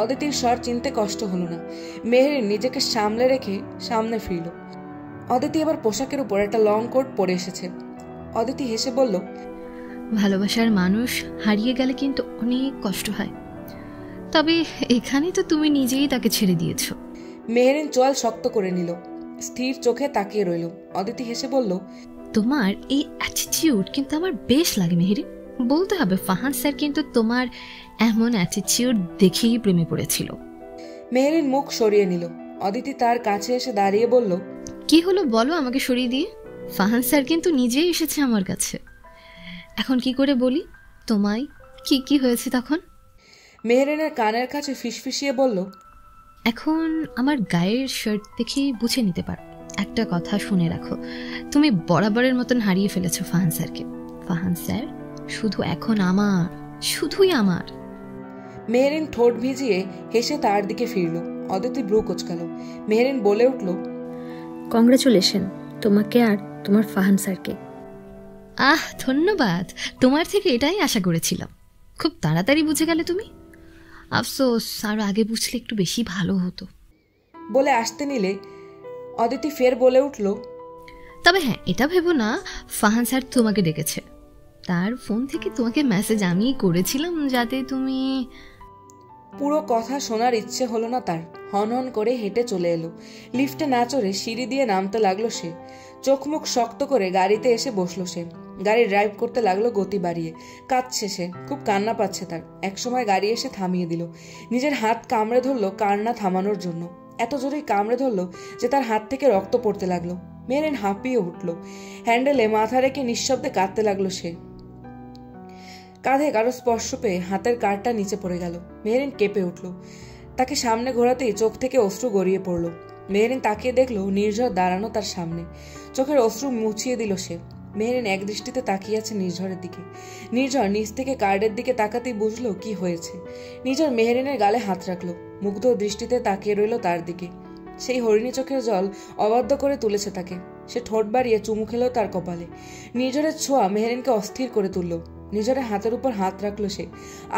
অদিতির স্বর চিনতে কষ্ট হলো না। মেহরিন নিজেকে সামলে রেখে সামনে ফিরল। অদিতি এবার পোশাকের উপর একটা লং কোট পরে এসেছে। অদিতি হেসে বলল, ভালোবাসার মানুষ হারিয়ে গেলে কিন্তু অনেক কষ্ট হয়, তবে এখানে তো তুমি নিজেই তাকে ছেড়ে দিয়েছ। মেহরিন চোয়াল শক্ত করে নিল, স্থির চোখে তাকিয়ে রইল। অদিতি হেসে বলল, তোমার এই অ্যাটিটিউড কিন্তু আমার বেশ লাগে মেহেরিন। বলতে হবে ফাহান স্যার কিন্তু তোমার এমন অ্যাটিটিউড দেখেই প্রেমে পড়েছিল। মেহরিন মুখ সরিয়ে নিল। অদিতি তার কাছে এসে দাঁড়িয়ে বলল, কি হলো বলো আমাকে সরিয়ে দিয়ে? ফাহান স্যার কিন্তু নিজেই এসেছে আমার কাছে। এখন কি করে বলি তোমায় কি কি হয়েছে তখন? মেহরিনের কানের কাছে ফিসফিসিয়ে বলল, এখন আমার গায়ের শার্ট দেখেই বুঝে নিতে পারো। একটা কথা শুনে রাখো, তুমি বরাবরের মতন হারিয়ে ফেলেছো ফাহান স্যারকে। ফাহান স্যার শুধু এখন আমার, শুধুই আমার। মেহরিন ঠোঁট ভিজিয়ে হেসে তার দিকে ফিরল। অদিতি ভ্রু কোচকালো। মেহরিন বলে উঠল, কংগ্রাচুলেশন তোমাকে আর তোমার ফাহান স্যারকে। ধন্যবাদ। তোমার থেকে এটাই আশা করেছিলাম। খুব তাড়াতাড়ি বুঝে গেলে তুমি। আফসোস, আরো আগে বুঝলে একটু বেশি ভালো হতো। বলে আসতে নিলে অদিতি ফের বলে উঠল, তবে হ্যাঁ, এটা ভেবো না ফাহান স্যার তোমাকে ডেকেছে। তার ফোন থেকে তোমাকে মেসেজ আমি করেছিলাম যাতে তুমি। পুরো কথা শোনার ইচ্ছে হলো না তার। হন হন করে হেঁটে চলে এলো। লিফটে না চড়ে সিঁড়ি দিয়ে নামতে লাগলো সে। চোখ মুখ শক্ত করে গাড়িতে এসে বসলো সে। গাড়ি ড্রাইভ করতে লাগলো গতি বাড়িয়ে। কাঁদছে সে, খুব কান্না পাচ্ছে তার। একসময় গাড়ি এসে থামিয়ে দিল। নিজের হাত কামড়ে ধরলো কান্না থামানোর জন্য। এত জোরেই কামড়ে ধরলো যে তার হাত থেকে রক্ত পড়তে লাগলো। মেহরিন হাঁপিয়ে উঠল। হ্যান্ডেলে মাথা রেখে নিঃশব্দে কাঁদতে লাগলো সে। কাঁধে কারো স্পর্শ পেয়ে হাতের কাঁধটা নিচে পড়ে গেল। মেহরিন কেঁপে উঠল। তাকে সামনে ঘোরাতেই চোখ থেকে অশ্রু গড়িয়ে পড়ল। মেহরিন তাকিয়ে দেখলো নির্ঝর দাঁড়ানো তার সামনে। চোখের অশ্রু মুছিয়ে দিল সে। মেহরিন এক দৃষ্টিতে তাকিয়ে আছে নির্ঝরের দিকে। নির্ঝর নিচ থেকে কার্ডের দিকে তাকাতেই বুঝলো কি হয়েছে। নির্ঝর মেহরিনের গালে হাত রাখলো। মুগ্ধ দৃষ্টিতে তাকিয়ে রইল তার দিকে। সেই হরিণী চোখের জল অবাধ্য করে তুলেছে তাকে। সে ঠোঁট বাড়িয়ে চুমু খেলো তার কপালে। নির্ঝরের ছোঁয়া মেহরিনকে অস্থির করে তুলল। নিজের হাতের উপর হাত রাখলো সে।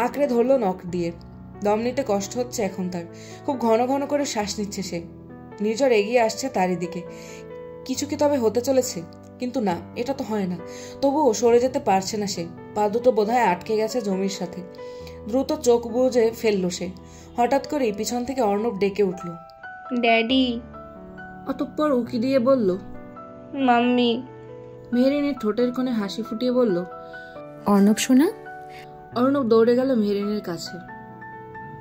আঁকড়ে ধরলো নখ দিয়ে। দম নিতে কষ্ট হচ্ছে এখন তার। খুব ঘন ঘন করে শ্বাস নিচ্ছে সে। নির্ঝর এগিয়ে আসছে তারই দিকে। কিছু কি তবে হতে চলেছে? কিন্তু না, এটা তো হয় না। তবুও সরে যেতে পারছে না সে। পা দুটো বোধহয় আটকে গেছে জমির সাথে। দ্রুত চোখ বুজে ফেললো সে। হঠাৎ করেই পিছন থেকে অর্ণব ডেকে উঠল, ড্যাডি। অতঃপর উকি দিয়ে বলল, মাম্মি। মেহেরিনের ঠোঁটের কোণে হাসি ফুটিয়ে বলল, অর্ণব সোনা। অর্ণব দৌড়ে গেল মেহেরিনের কাছে।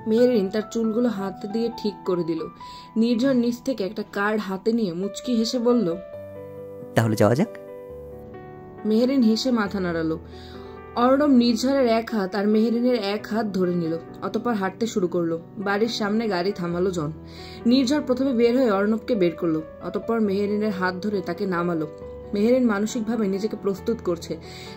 মেহেরিন তার চুলগুলো হাত দিয়ে ঠিক করে দিল। নির্ঝর নিচ থেকে একটা কার্ড হাতে নিয়ে মুচকি হেসে বলল, তাহলে যাওয়া যাক। মেহেরিন হেসে মাথা নাড়ালো। অর্ণব নির্ঝরের এক হাত আর মেহেরিনের এক হাত ধরে নিল, অতঃপর হাঁটতে শুরু করলো। বাড়ির সামনে গাড়ি থামালো জন। নির্ঝর প্রথমে বের হয়ে অর্ণবকে বের করলো, অতঃপর মেহেরিনের হাত ধরে তাকে নামালো। মেহেরিন মানসিকভাবে নিজেকে প্রস্তুত করছে।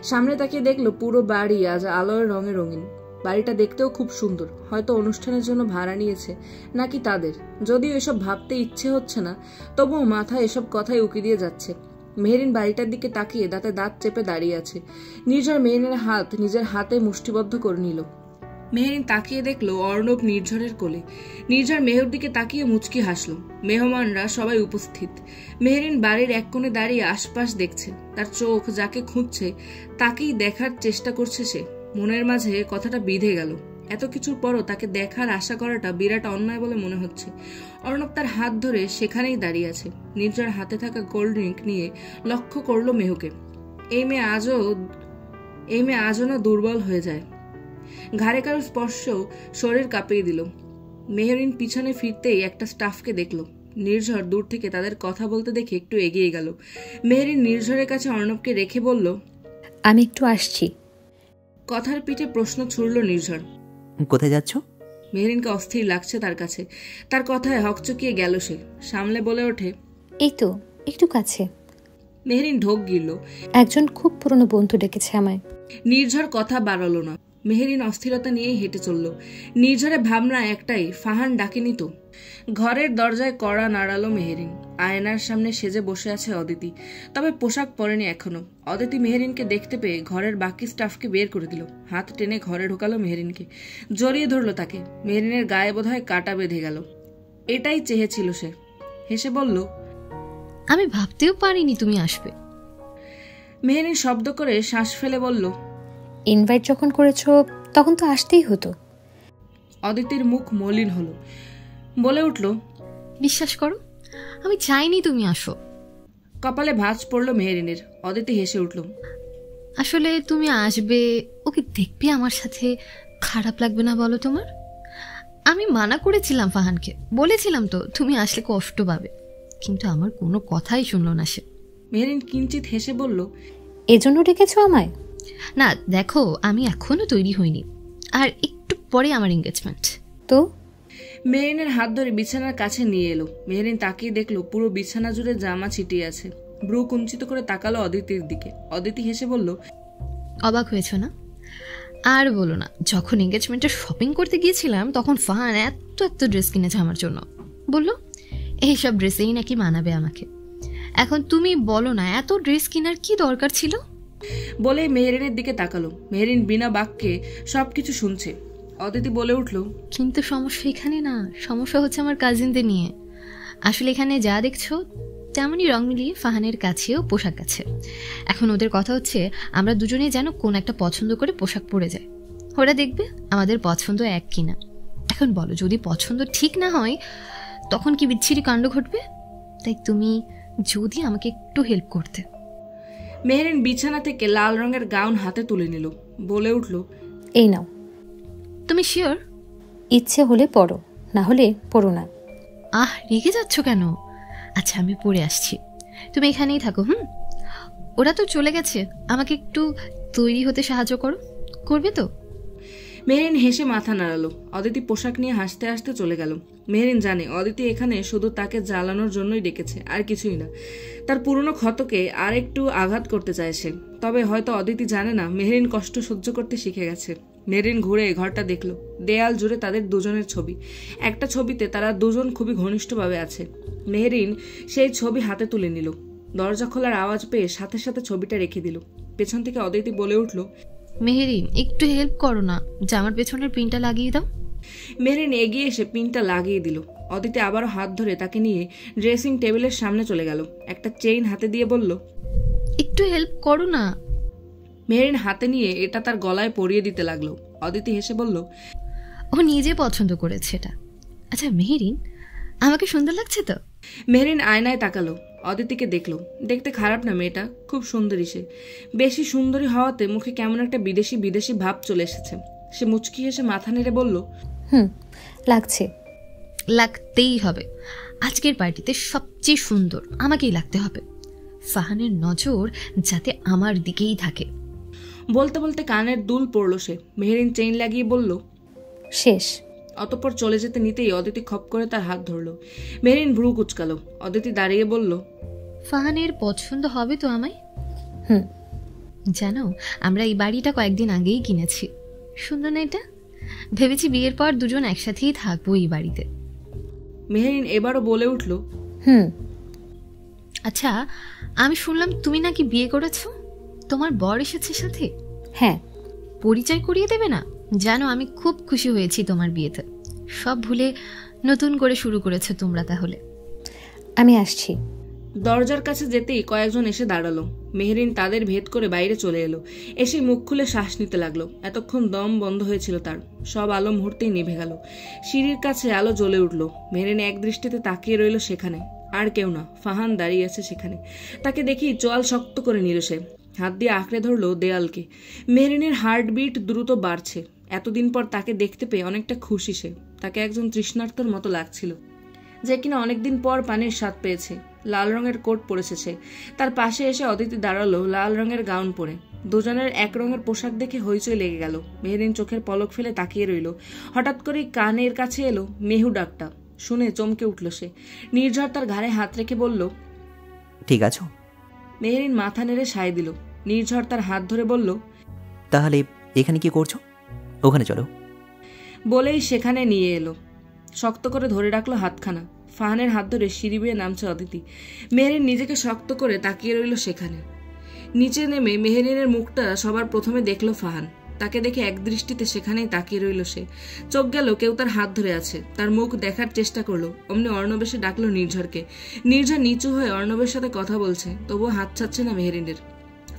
সামনে তাকিয়ে দেখলো পুরো বাড়ি আজ আলোয় রঙে রঙিন। বাড়িটা দেখতেও খুব সুন্দর, হয়তো অনুষ্ঠানের জন্য ভাড়া নিয়েছে, নাকি তাদের। যদিও এসব ভাবতে ইচ্ছে হচ্ছে না, তবুও মাথায় এসব কথাই উকি দিয়ে যাচ্ছে। মেহেরিন বাড়িটার দিকে তাকিয়ে দাঁতে দাঁত চেপে দাঁড়িয়ে আছে। নির্ঝর মেহেরিনের হাত নিজের হাতে মুষ্টিবদ্ধ করে নিল। মেহেরিন তাকিয়ে দেখলো অর্ণব নির্ঝরের কোলে। নির্ঝর মেহর দিকে তাকিয়ে মুচকি হাসলো। মেহমানরা সবাই উপস্থিত। মেহেরিন বাড়ির এক কোণে দাঁড়িয়ে আশপাশ দেখছে। তার চোখ যাকে খুঁজছে তাকেই দেখার চেষ্টা করছে সে। মনের মাঝে কথাটা বিঁধে গেল। এত কিছুর পরও তাকে দেখার আশা করাটা বিরাট অন্যায় বলে মনে হচ্ছে। অর্ণব তার হাত ধরে সেখানেই দাঁড়িয়ে আছে। নির্ঝর হাতে থাকা কোল্ড ড্রিঙ্ক নিয়ে লক্ষ্য করলো মেহুকে। এই মেয়ে আজও না দুর্বল হয়ে যায়। ঘাড়ে কারো স্পর্শ শরীর কাঁপিয়ে দিল। মেহরিন পিছনে ফিরতেই একটা স্টাফকে দেখল। নির্ঝর দূর থেকে তাদের কথা বলতে দেখে একটু এগিয়ে গেল। মেহরিন নির্ঝরের কাছে অর্ণবকে রেখে বলল, আমি একটু আসছি। কথার পিঠে প্রশ্ন ছুড়ল নির্ঝর। কোথায় যাচ্ছ? মেহরিনকে অস্থির লাগছে তার কাছে। তার কথায় হকচকিয়ে গেল সে। সামলে বলে ওঠে, এই তো একটু কাছে। মেহরিন ঢোক গিলল। একজন খুব পুরনো বন্ধু ডেকেছে আমায়। নির্ঝর কথা বাড়ালো না। মেহরিন অস্থিরতা নিয়েই হেঁটে চলল। নির্ঝরে ভাবনা একটাই, ফাহান ডাকেনি তো। ঘরের দরজায় কড়া নাড়ালো মেহরিন। আয়নার সামনে সেজে বসে আছে অদিতি, তবে পোশাক পরেনি এখনো। অদিতি মেহরিনকে দেখতে পেয়ে ঘরের বাকি স্টাফকে বের করে দিল। হাত টেনে ঘরে ঢোকালো মেহরিনকে, জড়িয়ে ধরলো তাকে। মেহরিনের গায়ে বোধহয় কাটা বেঁধে গেল। এটাই চেয়েছিল সে। হেসে বলল, আমি ভাবতেও পারিনি তুমি আসবে। মেহরিন শব্দ করে শ্বাস ফেলে বলল, ইনভাইট যখন করেছো তখন তো আসতেই হতো। অদিতির মুখ মলিন হলো। বলে উঠল, বিশ্বাস করো, আমি চাইনি তুমি আসো। কপালে ভাঁজ পড়ল মেহরিনের। অদিতি হেসে উঠল। আসলে তুমি আসবে, ওকে দেখবে আমার সাথে, খারাপ লাগবে না বলো তোমার? আমি মানা করেছিলাম ফাহানকে, বলেছিলাম তো তুমি আসলে কষ্ট পাবে, কিন্তু আমার কোনো কথাই শুনলো না সে। মেহরিন কিঞ্চিত হেসে বলল, এজন্য ডেকেছো আমায়? না দেখো, আমি এখনো তৈরি হইনি, আর একটু পরে আমার এঙ্গেজমেন্ট। তো? মেহরিনের হাত ধরে বিছানার কাছে নিয়ে এলো। মেহরিন তাকিয়ে দেখলো পুরো বিছানা জুড়ে জামা ছিটিয়ে আছে। ব্রু কুঞ্চিত করে তাকালো অদিতির দিকে। অদিতি হেসে বলল, অবাক হয়েছ না? আর বলো না, যখন এঙ্গেজমেন্টের শপিং করতে গিয়েছিলাম তখন ফাহান এত এত ড্রেস কিনেছে আমার জন্য। বললো এইসব ড্রেসেই নাকি মানাবে আমাকে। এখন তুমি বলো না, এত ড্রেস কেনার কি দরকার ছিল? বলে মেহরিনের দিকে তাকালো। মেহরিন বিনা বাক্যে সবকিছু শুনছে। অদিতি বলে উঠল, কিন্তু সমস্যা এখানে না, সমস্যা হচ্ছে আমার কাজিনদের নিয়ে। আসলে এখানে যা দেখছো তেমনই রং মিলিয়ে ফাহানের কাছেও পোশাক আছে। এখন ওদের কথা হচ্ছে আমরা দুজনেই যেন কোন একটা পছন্দ করে পোশাক পরে যায়। ওরা দেখবে আমাদের পছন্দ এক কিনা। এখন বলো, যদি পছন্দ ঠিক না হয় তখন কি বিচ্ছিরি কাণ্ড ঘটবে? তাই তুমি যদি আমাকে একটু হেল্প করতে। মেহরিন বিছানা থেকে লাল রঙের গাউন হাতে তুলে নিল। বলে উঠল, এই নাও। তুমি শিওর? ইচ্ছে হলে পড়ো, না হলে পড়ো না। রেগে যাচ্ছ কেন? আচ্ছা আমি পড়ে আসছি, তুমি এখানেই থাকো। ওরা তো চলে গেছে, আমাকে একটু তৈরি হতে সাহায্য করবে তো? মেহরিন হেসে মাথা নাড়ালো। অদিতি পোশাক নিয়ে হাসতে হাসতে চলে গেল। মেহরিন জানে অদিতি এখানে শুধু তাকে জ্বালানোর জন্যই ডেকেছে, আর কিছুই না। তার পুরনো ক্ষতকে আর একটু আঘাত করতে চাইছে। তবে হয়তো অদিতি জানে না মেহরিন কষ্ট সহ্য করতে শিখে গেছে। মেহরিন ঘুরে ঘরটা দেখলো। দেয়াল জুড়ে তাদের দুজনের ছবি। একটা ছবিতে তারা দুজন খুবই ঘনিষ্ঠভাবে আছে। মেহরিন সেই ছবি হাতে তুলে নিল। দরজা খোলার আওয়াজ পেয়ে সাথে সাথে ছবিটা রেখে দিল। পেছন থেকে অদিতি বলে উঠল, মেহরিন একটু হেল্প করো না, জামার পেছনের পিনটা লাগিয়ে দাও। মেহরিন এগিয়ে এসে পিনটা লাগিয়ে দিল। অদিতি আবারও হাত ধরে তাকে নিয়ে ড্রেসিং টেবিলের সামনে চলে গেল। একটা চেইন হাতে দিয়ে বলল, একটু হেল্প করো না। মেহরিন হাতে নিয়ে এটা তার গলায় পরিয়ে দিতে লাগলো। অদিতি হেসে বলল, ও নিজে পছন্দ করেছে এটা। আচ্ছা মেহরিন, আমাকে সুন্দর লাগছে তো? মেহরিন আয়নায় তাকালো, অদিতিকে দেখলো। দেখতে খারাপ না মেয়েটা, খুব সুন্দরী সে। বেশি সুন্দরী হওয়াতে মুখে কেমন একটা বিদেশি বিদেশি ভাব চলে এসেছে। সে মুচকি এসে মাথা নেড়ে বলল, লাগছে। লাগতেই হবে। আজকের পার্টিতে সবচেয়ে সুন্দর আমাকেই লাগতে হবে। ফাহানের নজর যাতে আমার দিকেই থাকে। বলতে বলতে কানের দুল পড়ল সে। মেহরিন চেইন লাগিয়ে বলল, শেষ। অতঃপর চলে যেতে নিতেই অদিতি খপ করে তার হাত ধরল। মেহরিন ভ্রু কুচকালো। অদিতি দাঁড়িয়ে বলল, ফাহানের পছন্দ হবে তো আমায়? হুম। জানো, আমরা এই বাড়িটা কয়েকদিন আগেই কিনেছি। সুন্দর না এটা? ভেবেছি বিয়ের পর দুজন একসাথেই থাকবো এই বাড়িতে। মেহরিন এবারও বলে উঠল, আচ্ছা, আমি শুনলাম তুমি নাকি বিয়ে করেছো। তোমার বর এসেছে সাথে? হ্যাঁ। পরিচয় করিয়ে দেবে না? জানো, আমি খুব খুশি হয়েছি তোমার বিয়েতে। সব ভুলে নতুন করে শুরু করেছো তোমরা। তাহলে আমি আসছি। দরজার কাছে যেতেই কয়েকজন এসে দাঁড়ালো। মেহরিন তাদের ভেদ করে বাইরে চলে এলো। এসে মুখ খুলে শ্বাস নিতে লাগলো। এতক্ষণ দম বন্ধ হয়েছিল তার। সব আলো মুহূর্তেই নিভে গেল। সিঁড়ির কাছে আলো জ্বলে উঠল। মেহরিন এক দৃষ্টিতে তাকিয়ে রইল সেখানে। আর কেউ না, ফাহান দাঁড়িয়ে আছে সেখানে। তাকে দেখি চোয়াল শক্ত করে নিল সে। হাত দিয়ে আঁকড়ে ধরলো দেয়ালকে। মেহরিনের হার্টবিট দ্রুত বাড়ছে। এতদিন পর তাকে দেখতে পেয়ে অনেকটা খুশি সে। তাকে একজন তৃষ্ণার্তর মতো লাগছিল, যে কিনা অনেকদিন পর পানির স্বাদ পেয়েছে। লাল রঙের কোট পরেছে সে। তার পাশে এসে অদিতি দাঁড়ালো লাল রঙের গাউন পরে। দুজনের এক রঙের পোশাক দেখে হইচই লেগে গেল। মেহরিন চোখের পলক ফেলে তাকিয়ে রইল। হঠাৎ করেই কানের কাছে এলো মেহু ডাকটা। শুনে চমকে উঠল সে। নির্ঝর তার ঘাড়ে হাত রেখে বলল, ঠিক আছো? মেহরিন মাথা নেড়ে সায় দিল। নির্ঝর তার হাত ধরে বলল, তাহলে এখানে কি করছো? ওখানে চলো। বলেই সেখানে নিয়ে এলো। শক্ত করে ধরে রাখলো হাতখানা। ফাহানের হাত ধরে সিঁড়ি বেয়ে নামছে অদিতি। মেহরিন নিজেকে শক্ত করে তাকিয়ে রইল সেখানে। নিচে নেমে মেহরিনের মুখটা সবার প্রথমে দেখলো ফাহান। তাকে দেখে এক দৃষ্টিতে সেখানেই তাকিয়ে রইল সে। চোখ গেল কেউ তার হাত ধরে আছে। তার মুখ দেখার চেষ্টা করলো। অমনি অর্ণব এসে ডাকলো নির্ঝরকে। নির্ঝর নিচু হয়ে অর্ণবের সাথে কথা বলছে, তবুও হাত ছাড়ছে না মেহরিনের।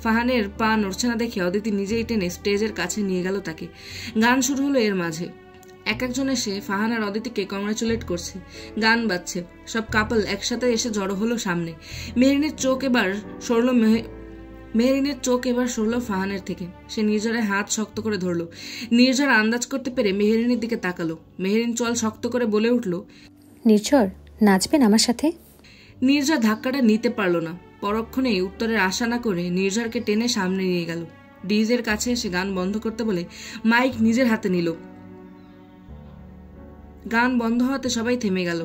ফাহানের পা নড়ছে না দেখে অদিতি নিজেই টেনে স্টেজের কাছে নিয়ে গেল তাকে। গান শুরু হলো এর মাঝে। এক একজন এসে ফাহান আর অদিতিকে কংগ্রাচুলেট করছে। গান বাজছে। সব কাপল একসাথে এসে জড়ো হলো সামনে। মেহরিনের চোখ এবার সরল ফাহানের থেকে। সে নির্ঝরের হাত শক্ত করে ধরলো। নির্ঝর আন্দাজ করতে পেরে মেহরিনের দিকে তাকালো। মেহরিন চোয়াল শক্ত করে বলে উঠল, নির্ঝর, নাচবেন আমার সাথে? নির্ঝর ধাক্কাটা নিতে পারল না। পরক্ষণেই উত্তরের আশা না করে নির্ঝরকে টেনে সামনে নিয়ে গেল। ডিজের কাছে এসে গান বন্ধ করতে বলে মাইক নিজের হাতে নিল। গান বন্ধ হওয়াতে সবাই থেমে গেল।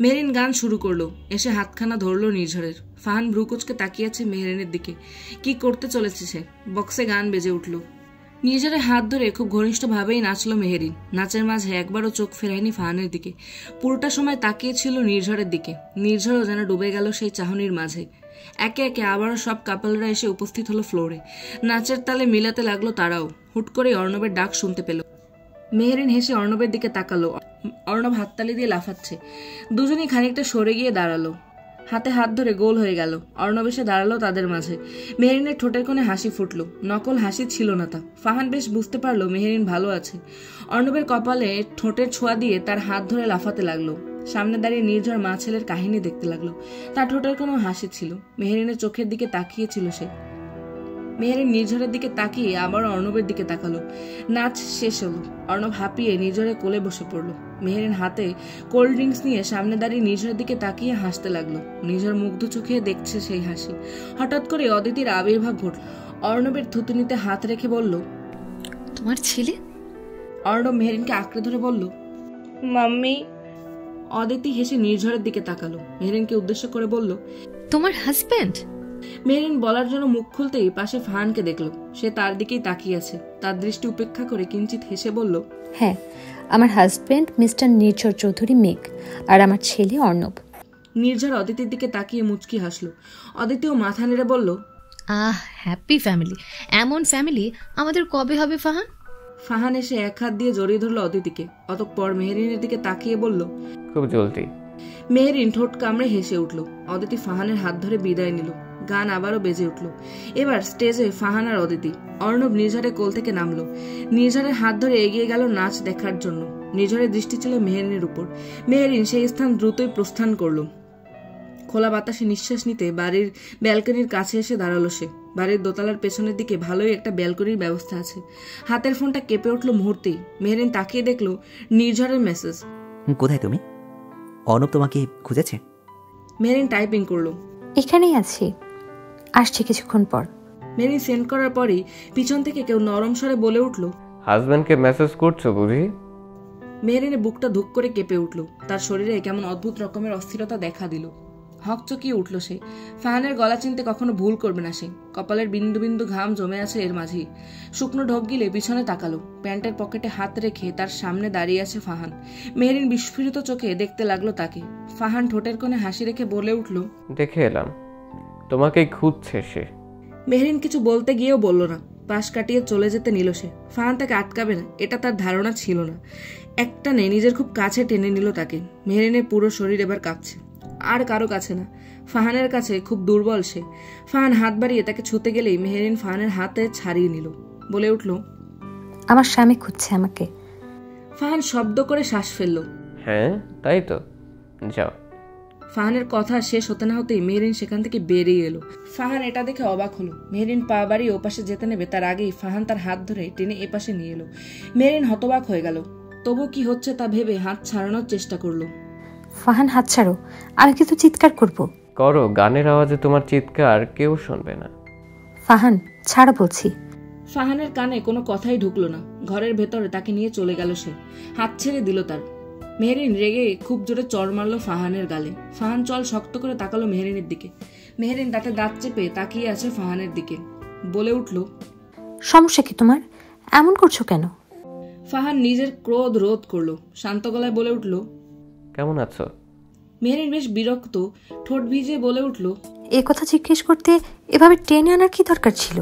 মেহরিন গান শুরু করলো। এসে হাতখানা ধরলো নির্ঝরের। ফাহান ভ্রুকুচকে তাকিয়ে আছে মেহরিনের দিকে। কি করতে চলেছে সে? বক্সে গান বেজে উঠল। নির্ঝরের হাত ধরে খুব ঘনিষ্ঠভাবেই নাচলো মেহরিন। নাচের মাঝে একবারও চোখ ফেরায়নি ফাহানের দিকে। পুরোটা সময় তাকিয়েছিল নির্ঝরের দিকে। নির্ঝরও যেন ডুবে গেল সেই চাহনির মাঝে। একে একে আবারও সব কাপলরা এসে উপস্থিত হলো ফ্লোরে। নাচের তালে মিলাতে লাগলো তারাও। হুট করে অর্ণবের ডাক শুনতে পেল। মেহরিন হেসে অর্ণবের দিকে তাকালো। অর্ণব হাততালি দিয়ে লাফাচ্ছে। দুজনেই খানিকটা সরে গিয়ে দাঁড়ালো। হাতে হাত ধরে গোল হয়ে গেল। অর্ণব এসে দাঁড়ালো তাদের মাঝে। মেহরিনের ঠোঁটের কোণে হাসি ফুটলো। নকল হাসি ছিল না তা। ফাহান বেশ বুঝতে পারলো মেহরিন ভালো আছে। অর্ণবের কপালে ঠোঁটের ছোঁয়া দিয়ে তার হাত ধরে লাফাতে লাগলো। সামনে দাঁড়িয়ে নির্ঝর মা ছেলের কাহিনী দেখতে লাগলো। তার ঠোঁটের কোনো হাসি ছিল। মেহরিনের চোখের দিকে তাকিয়েছিল সে। মেহরিন নির্ঝরের দিকে তাকিয়ে আবার অর্ণবের দিকে তাকালো। নাচ শেষ হলো। অর্ণব হাঁপিয়ে নির্ঝরের কোলে বসে পড়লো। মেহরিন হাতে কোল্ড ড্রিঙ্কস নিয়ে সামনে দাঁড়িয়ে নির্ঝরের দিকে তাকিয়ে হাসতে লাগলো। নির্ঝর মুগ্ধ চোখে দেখছে সেই হাসি। হঠাৎ করে অদিতির আবির্ভাব ঘটল। অর্ণবের থুতুনিতে হাত রেখে বলল, তোমার ছেলে? অর্ণব মেহরিনকে আঁকড়ে ধরে বলল, মাম্মি। অদিতি হেসে নির্ঝরের দিকে তাকালো। মেহরিনকে উদ্দেশ্য করে বলল, তোমার হাজবেন্ড? মেহরিন বলার জন্য মুখ খুলতেই পাশে ফাহানকে দেখলো। সে তার দিকেই তাকিয়ে আছে। তার দৃষ্টি উপেক্ষা করে কিঞ্চিত হেসে বলল, হ্যাঁ, আমার হাজবেন্ড মিস্টার নির্ঝর চৌধুরী মেঘ, আর আমার ছেলে অর্ণব। নির্ঝর অদিতির দিকে তাকিয়ে মুচকি হাসলো। অদিতিও মাথা নেড়ে বলল, হ্যাপি ফ্যামিলি। এমন ফ্যামিলি আমাদের কবে হবে ফাহান? ফাহান এসে এক হাত দিয়ে জড়িয়ে ধরলো অদিতিকে। অতঃপর মেহরিনের দিকে তাকিয়ে বলল, খুব জলদি। মেহরিন ঠোঁট কামড়ে হেসে উঠল। অদিতি ফাহানের হাত ধরে বিদায় নিল। গান আবারও বেজে উঠল। এবার স্টেজে ফাহান আর অদিতি। অর্ণব নির্ঝরের কোল থেকে নামলো। নির্ঝরের হাত ধরে এগিয়ে গেল নাচ দেখার জন্য। নির্ঝরের দৃষ্টি ছিল মেহরিনের উপর। মেহরিন সেই স্থান দ্রুতই প্রস্থান করল। খোলা বাতাসে নিঃশ্বাস নিতে বাড়ির ব্যালকনির কাছে এসে দাঁড়ালো সে। বাড়ির দোতলার পেছনের দিকে ভালোই একটা ব্যালকনির ব্যবস্থা আছে। হাতের ফোনটা কেঁপে উঠল মুহূর্তেই। মেহরিন তাকিয়ে দেখলো নির্ঝরের মেসেজ। কোথায় তুমি? অর্ণব তোমাকে খুঁজেছে? মেহরিন টাইপিং করলো। এখানেই আছি, আসছি কিছুক্ষণ পর। মেহরিন সেন্ড করার পরেই পিছন থেকে কেউ নরম স্বরে বলে উঠল, হাজব্যান্ডকে মেসেজ করছো বুঝি? মেহরিনের বুকটা ধুক করে কেঁপে উঠল। তার শরীরে কেমন অদ্ভুত রকমের অস্থিরতা দেখা দিল। হকচকিয়ে উঠল সে। ফাহানের গলা চিনতে কখনো ভুল করবে না সে। কপালের বিন্দু বিন্দু ঘাম জমে আছে এর মাঝেই। শুকনো ঢোক গিলে পিছনে তাকালো। প্যান্টের পকেটে হাত রেখে তার সামনে দাঁড়িয়ে আছে ফাহান। মেহরিন বিস্ফোরিত চোখে দেখতে লাগলো তাকে। ফাহান ঠোঁটের কোণে হাসি রেখে বলে উঠল, দেখে এলাম, তোমাকেই খুঁজছে সে। মেহরিন কিছু বলতে গিয়েও বলল না। পাশ কাটিয়ে চলে যেতে নিল সে। ফাহান তাকে আটকাবে না এটা তার ধারণা ছিল না। একটানে নিজের খুব কাছে টেনে নিল তাকে। মেহরিনের পুরো শরীর এবার কাঁপছে। আর কারো কাছে না, ফাহানের কাছে খুব দুর্বল সে। ফাহান হাত বাড়িয়ে তাকে ছুতে গেলেই মেহরিন ফাহানের হাতে ছাড়িয়ে নিল। বলে উঠল, আমার স্বামী খুঁজছে আমাকে। ফাহান শব্দ করে শ্বাস ফেলল। হ্যাঁ তাই তো, যাও। ফাহানের কথা শেষ হতে না হতেই মেহরিন সেখান থেকে বেরিয়ে এলো। ফাহান এটা দেখে অবাক হলো। মেহরিন পা বাড়িয়ে ওপাশে যেতে নেবে তার আগেই ফাহান তার হাত ধরে টেনে এপাশে নিয়ে এলো। মেহরিন হতবাক হয়ে গেল। তবু কি হচ্ছে তা ভেবে হাত ছাড়ানোর চেষ্টা করলো। ফাহান হাত ছাড়ো, আমি কিন্তু চিৎকার করব। করো, গানের আওয়াজে তোমার চিৎকার কেউ শুনবে না। ফাহান ছাড়ো বলছি। ফাহানের কানে কোনো কথাই ঢুকলো না। ঘরের ভেতরে তাকে নিয়ে চলে গেল সে। হাত ছেড়ে দিল তার। মেহরিন রেগে খুব জোরে চড় মারলো ফাহানের গালে। ফাহান চল শক্ত করে তাকালো মেহরিনের দিকে। মেহরিন দাঁতে দাঁত চেপে তাকিয়ে আছে ফাহানের দিকে। বলে উঠল, সমস্যা কি তোমার? এমন করছো কেন? ফাহান নিজের ক্রোধ রোধ করলো। শান্ত গলায় বলে উঠল, কেমন আছো? মেহরিন বেশ বিরক্ত, ঠোঁট ভিজে বলে উঠল, এ কথা জিজ্ঞেস করতে এভাবে টেনে আনার কি দরকার ছিল?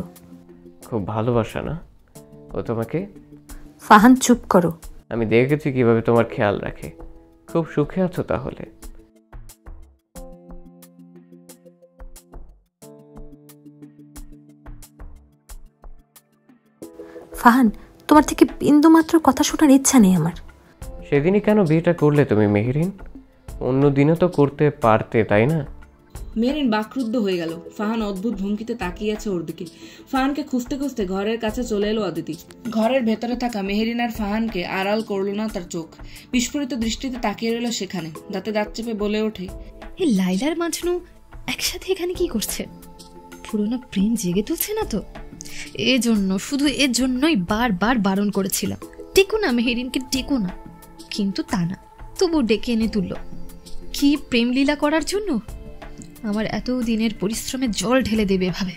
খুব ভালোবাসা না ও তোমাকে? ফাহান চুপ করো। আমি দেখেছি কিভাবে তোমার খেয়াল রাখে। খুব সুখে আছো তাহলে? ফাহান, তোমার থেকে বিন্দু মাত্র কথা শোনার ইচ্ছা নেই আমার। সেদিনই কেন বিয়েটা করলে তুমি মেহরিন? অন্য দিনও তো করতে পারতে, তাই না? মেহরিন বাকরুদ্ধ হয়ে গেল। ফাহান অদ্ভুত ভঙ্গিতে তাকিয়ে আছে ওর দিকে। ফাহানকে খুঁজতে খুঁজতে ঘরের কাছে চলে এলো অদিতি। ঘরের ভেতরে থাকা মেহরিন আর ফাহানকে আড়াল করল না তার চোখ। বিস্ফোরিত দৃষ্টিতে তাকিয়ে রইল সেখানে। দাঁতে দাঁত চেপে বলে ওঠে, এই লাইলার মাজনু একসাথে এখানে কি করছে? পুরোনো প্রেম জেগে তুলছে না তো? এজন্য, শুধু এর জন্যই বারবার বারণ করেছিলাম, টেকো না মেহেরিনকে, টেকো না। কিন্তু তা না, তবু ডেকে এনে তুলল। কি প্রেম লীলা করার জন্য? আমার এত দিনের পরিশ্রমে জল ঢেলে দেবে এভাবে।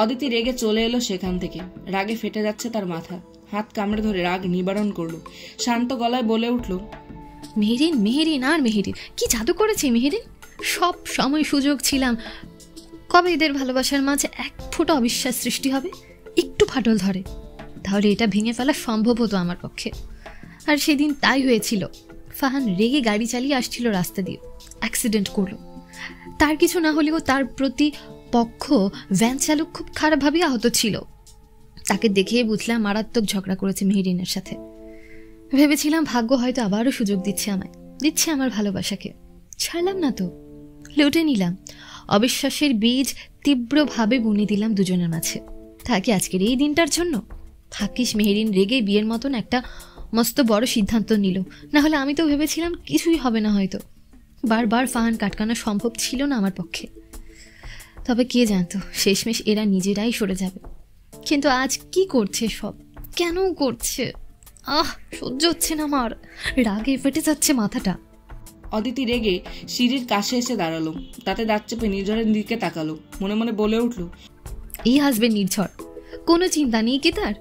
অদিতি রেগে চলে এলো সেখান থেকে। রাগে ফেটে যাচ্ছে তার মাথা। হাত কামড়ে ধরে রাগ নিবারণ করলো। শান্ত গলায় বলে উঠল, মেহেরিন, মেহেরিন আর মেহেরিন, কি জাদু করেছে মেহেরিন? সব সময় সুযোগ ছিলাম। কবে এদের ভালোবাসার মাঝে এক ফোঁটা অবিশ্বাস সৃষ্টি হবে, একটু ফাটল ধরে, তাহলে এটা ভেঙে ফেলা সম্ভব হতো আমার পক্ষে। আর সেদিন তাই হয়েছিল। ফাহান রেগে গাড়ি চালিয়ে আসছিল রাস্তা দিয়ে, অ্যাক্সিডেন্ট করলো। তার কিছু না হলেও তার প্রতি পক্ষ ভ্যান চালক খুব খারাপভাবে আহত ছিল। তাকে দেখে বুঝলাম মারাত্মক ঝগড়া করেছে মেহেরিনের সাথে। ভেবেছিলাম ভাগ্য হয়তো আবারও সুযোগ দিচ্ছে আমায়, দিচ্ছে আমার ভালোবাসাকে। ছাড়লাম না তো, লুটে নিলাম। অবিশ্বাসের বীজ তীব্রভাবে বুনে দিলাম দুজনের মাঝে। তাকে আজকের এই দিনটার জন্য? থাকিস মেহেরিন রেগে বিয়ের মতন একটা মস্ত বড় সিদ্ধান্ত নিল। না হলে আমি তো ভেবেছিলাম কিছুই হবে না হয়তো। বারবার ফাহান কাটকানো সম্ভব ছিল না আমার পক্ষে। তবে কে জানতো শেষমেশ এরা নিজেরাই সরে যাবে। কিন্তু আজ কি করছে সব, কেন করছে? সহ্য হচ্ছে না আমার, রাগে ফেটে যাচ্ছে মাথাটা। অদিতি রেগে সিঁড়ির কাছে এসে দাঁড়ালো। তাতে দাঁত চেপে নির্ঝরের দিকে তাকালো। মনে মনে বলে উঠল, এই হাসবেন নির্ঝর, কোনো চিন্তা নেই কি তার?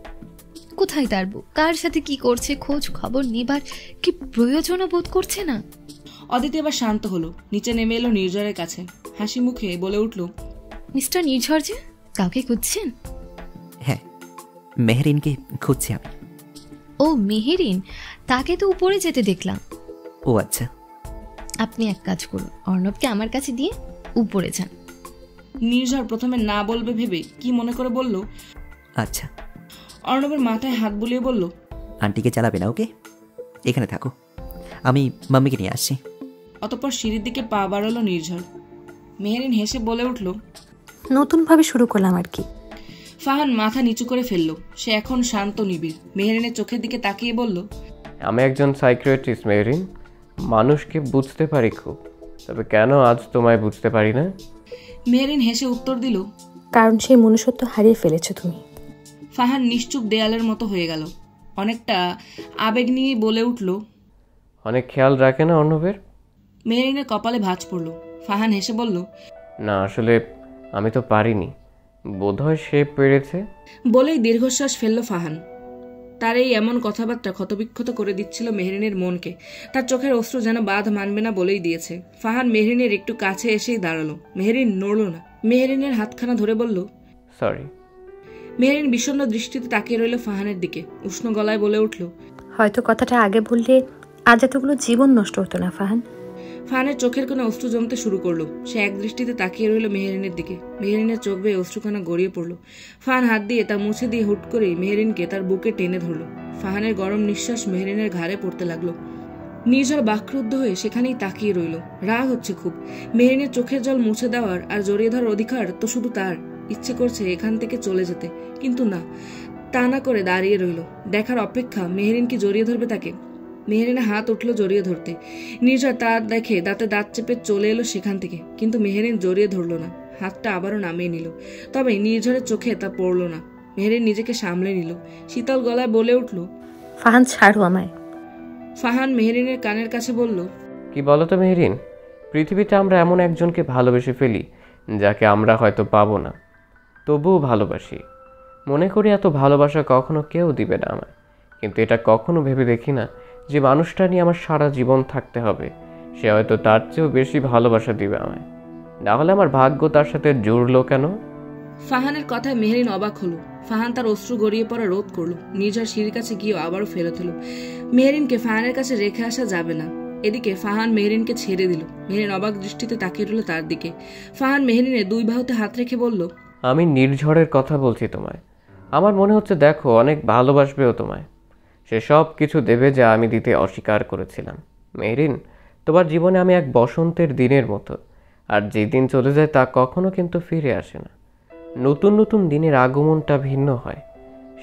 কোথায় তার বউ, কার সাথে কি করছে খোঁজ খবর নেবার কি প্রয়োজনও বোধ করছে না। অদিতি এবার শান্ত হলো। নিচে নেমে এলো নির্ঝরের কাছে। হাসি মুখে বলে উঠল, মিস্টার নির্ঝর যে, কাউকে খুঁজছেন? হ্যাঁ, মেহরিনকে খুঁজছি আমি। ও মেহেরিন, তাকে তো উপরে যেতে দেখলাম। ও আচ্ছা। আপনি এক কাজ করুন, অর্ণবকে আমার কাছে দিয়ে উপরে যান। নির্ঝর প্রথমে না বলবে ভেবে কি মনে করে বলল, আচ্ছা। অর্ণবের মাথায় হাত বুলিয়ে বলল, আন্টিকে চালাবে না, ওকে? এখানে থাকো, আমি মাম্মিকে নিয়ে আসছি। অতঃপর সিঁড়ির দিকে পা বাড়ালো নির্ঝর। মেহেরিন হেসে বলে উঠল, নতুনভাবে শুরু করলাম আর কি। ফাহান মাথা নিচু করে ফেলল। সে এখন শান্ত নিবিড়। মেহেরিনের চোখের দিকে তাকিয়ে বলল, আমি একজন সাইকিয়াট্রিস্ট মেহরিন, মানুষকে বুঝতে পারি খুব, তবে কেন আজ তোমায় বুঝতে পারি না? মেহেরিন হেসে উত্তর দিল, কারণ সেই মনুষ্যত্ব হারিয়ে ফেলেছো তুমি। ফাহান নিশ্চুপ দেয়ালের মতো হয়ে গেল। অনেকটা আবেগ নিয়ে বলে উঠল, অনেক খেয়াল রাখে না অর্ণবের? মেহেরিনের কপালে ভাঁজ পড়ল। ফাহান হেসে বলল, না আসলে আমি তো পারিনি, বোধহয় সে পেরেছে। বলেই দীর্ঘশ্বাস ফেলল ফাহান। তার এই এমন কথাবার্তা ক্ষতবিক্ষত করে দিচ্ছিল মেহরিনের মনকে। তার চোখের অশ্রু যেন বাঁধ মানবে না বলেই দিয়েছে। ফাহান মেহরিনের একটু কাছে এসেই দাঁড়ালো। মেহরিন নড়ল না। মেহরিনের হাতখানা ধরে বলল, সরি। মেহরিন বিষণ্ণ দৃষ্টিতে তাকিয়ে রইল ফাহানের দিকে। উষ্ণ গলায় বলে উঠল, হয়তো কথাটা আগে বললে আজ এতগুলো জীবন নষ্ট হতো না ফাহান। ফাহানের চোখের কোণে অশ্রু জমতে শুরু করলো। সে এক দৃষ্টিতে তাকিয়ে রইল মেহরিনের দিকে। মেহরিনের চোখ বেয়ে অশ্রুখানা গড়িয়ে পড়ল। ফাহান হাত দিয়ে তা মুছে দিয়ে হুট করেই মেহরিনকে তার বুকে টেনে ধরল। ফাহানের গরম নিঃশ্বাস মেহরিনের ঘাড়ে পড়তে লাগলো। নির্ঝর বাক্রুদ্ধ হয়ে সেখানেই তাকিয়ে রইল। রাগ হচ্ছে খুব। মেহরিনের চোখের জল মুছে দেওয়ার আর জড়িয়ে ধরার অধিকার তো শুধু তার। ইচ্ছে করছে এখান থেকে চলে যেতে, কিন্তু না, তা না করে দাঁড়িয়ে রইল। দেখার অপেক্ষা মেহরিন কি জড়িয়ে ধরবে তাকে। মেহরিনের হাত উঠল জড়িয়ে ধরতে। নির্ঝর তা দেখে দাঁতে দাঁত চেপে চলে এলো সেখান থেকে, কিন্তু মেহরিন জড়িয়ে ধরল না। হাতটা আবারও নামিয়ে নিল, তবে নির্ঝরের চোখে তা পড়ল না। মেহরিন নিজেকে সামলে নিল। শীতল গলায় বলে উঠল, ফাহান ছাড়ো আমায়। ফাহান মেহরিনের কানের কাছে বলল, কি বলো তো মেহরিন, পৃথিবীতে আমরা এমন একজনকে ভালোবেসে ফেলি যাকে আমরা হয়তো পাবো না, তবুও ভালোবাসি। মনে করি এত ভালোবাসা কখনো কেউ দিবে না আমায়, কিন্তু এটা কখনো ভেবে দেখি না যে মানুষটা নিয়ে আমার সারা জীবন থাকতে হবে সে হয়তো তার চেয়েও বেশি ভালোবাসা দিবে আমায়। না হলে আমার ভাগ্য তার সাথে জুড়লো কেন? ফাহানের কথায় মেহরিন অবাক হলো। ফাহান তার অশ্রু গড়িয়ে পড়া রোধ করলো। নির্ঝর সিঁড়ির কাছে গিয়ে আবারও ফেরত হলো। মেহরিনকে ফাহানের কাছে রেখে আসা যাবে না। এদিকে ফাহান মেহরিনকে ছেড়ে দিল। মেহরিন অবাক দৃষ্টিতে তাকিয়ে রইল তার দিকে। ফাহান মেহরিনের দুই বাহুতে হাত রেখে বলল, আমি নির্ঝরের কথা বলছি তোমায়। আমার মনে হচ্ছে দেখো অনেক ভালোবাসবেও তোমায়। সে সব কিছু দেবে যা আমি দিতে অস্বীকার করেছিলাম। মেহরিন, তোমার জীবনে আমি এক বসন্তের দিনের মতো, আর যে দিন চলে যায় তা কখনো কিন্তু ফিরে আসে না। নতুন নতুন দিনের আগমনটা ভিন্ন হয়।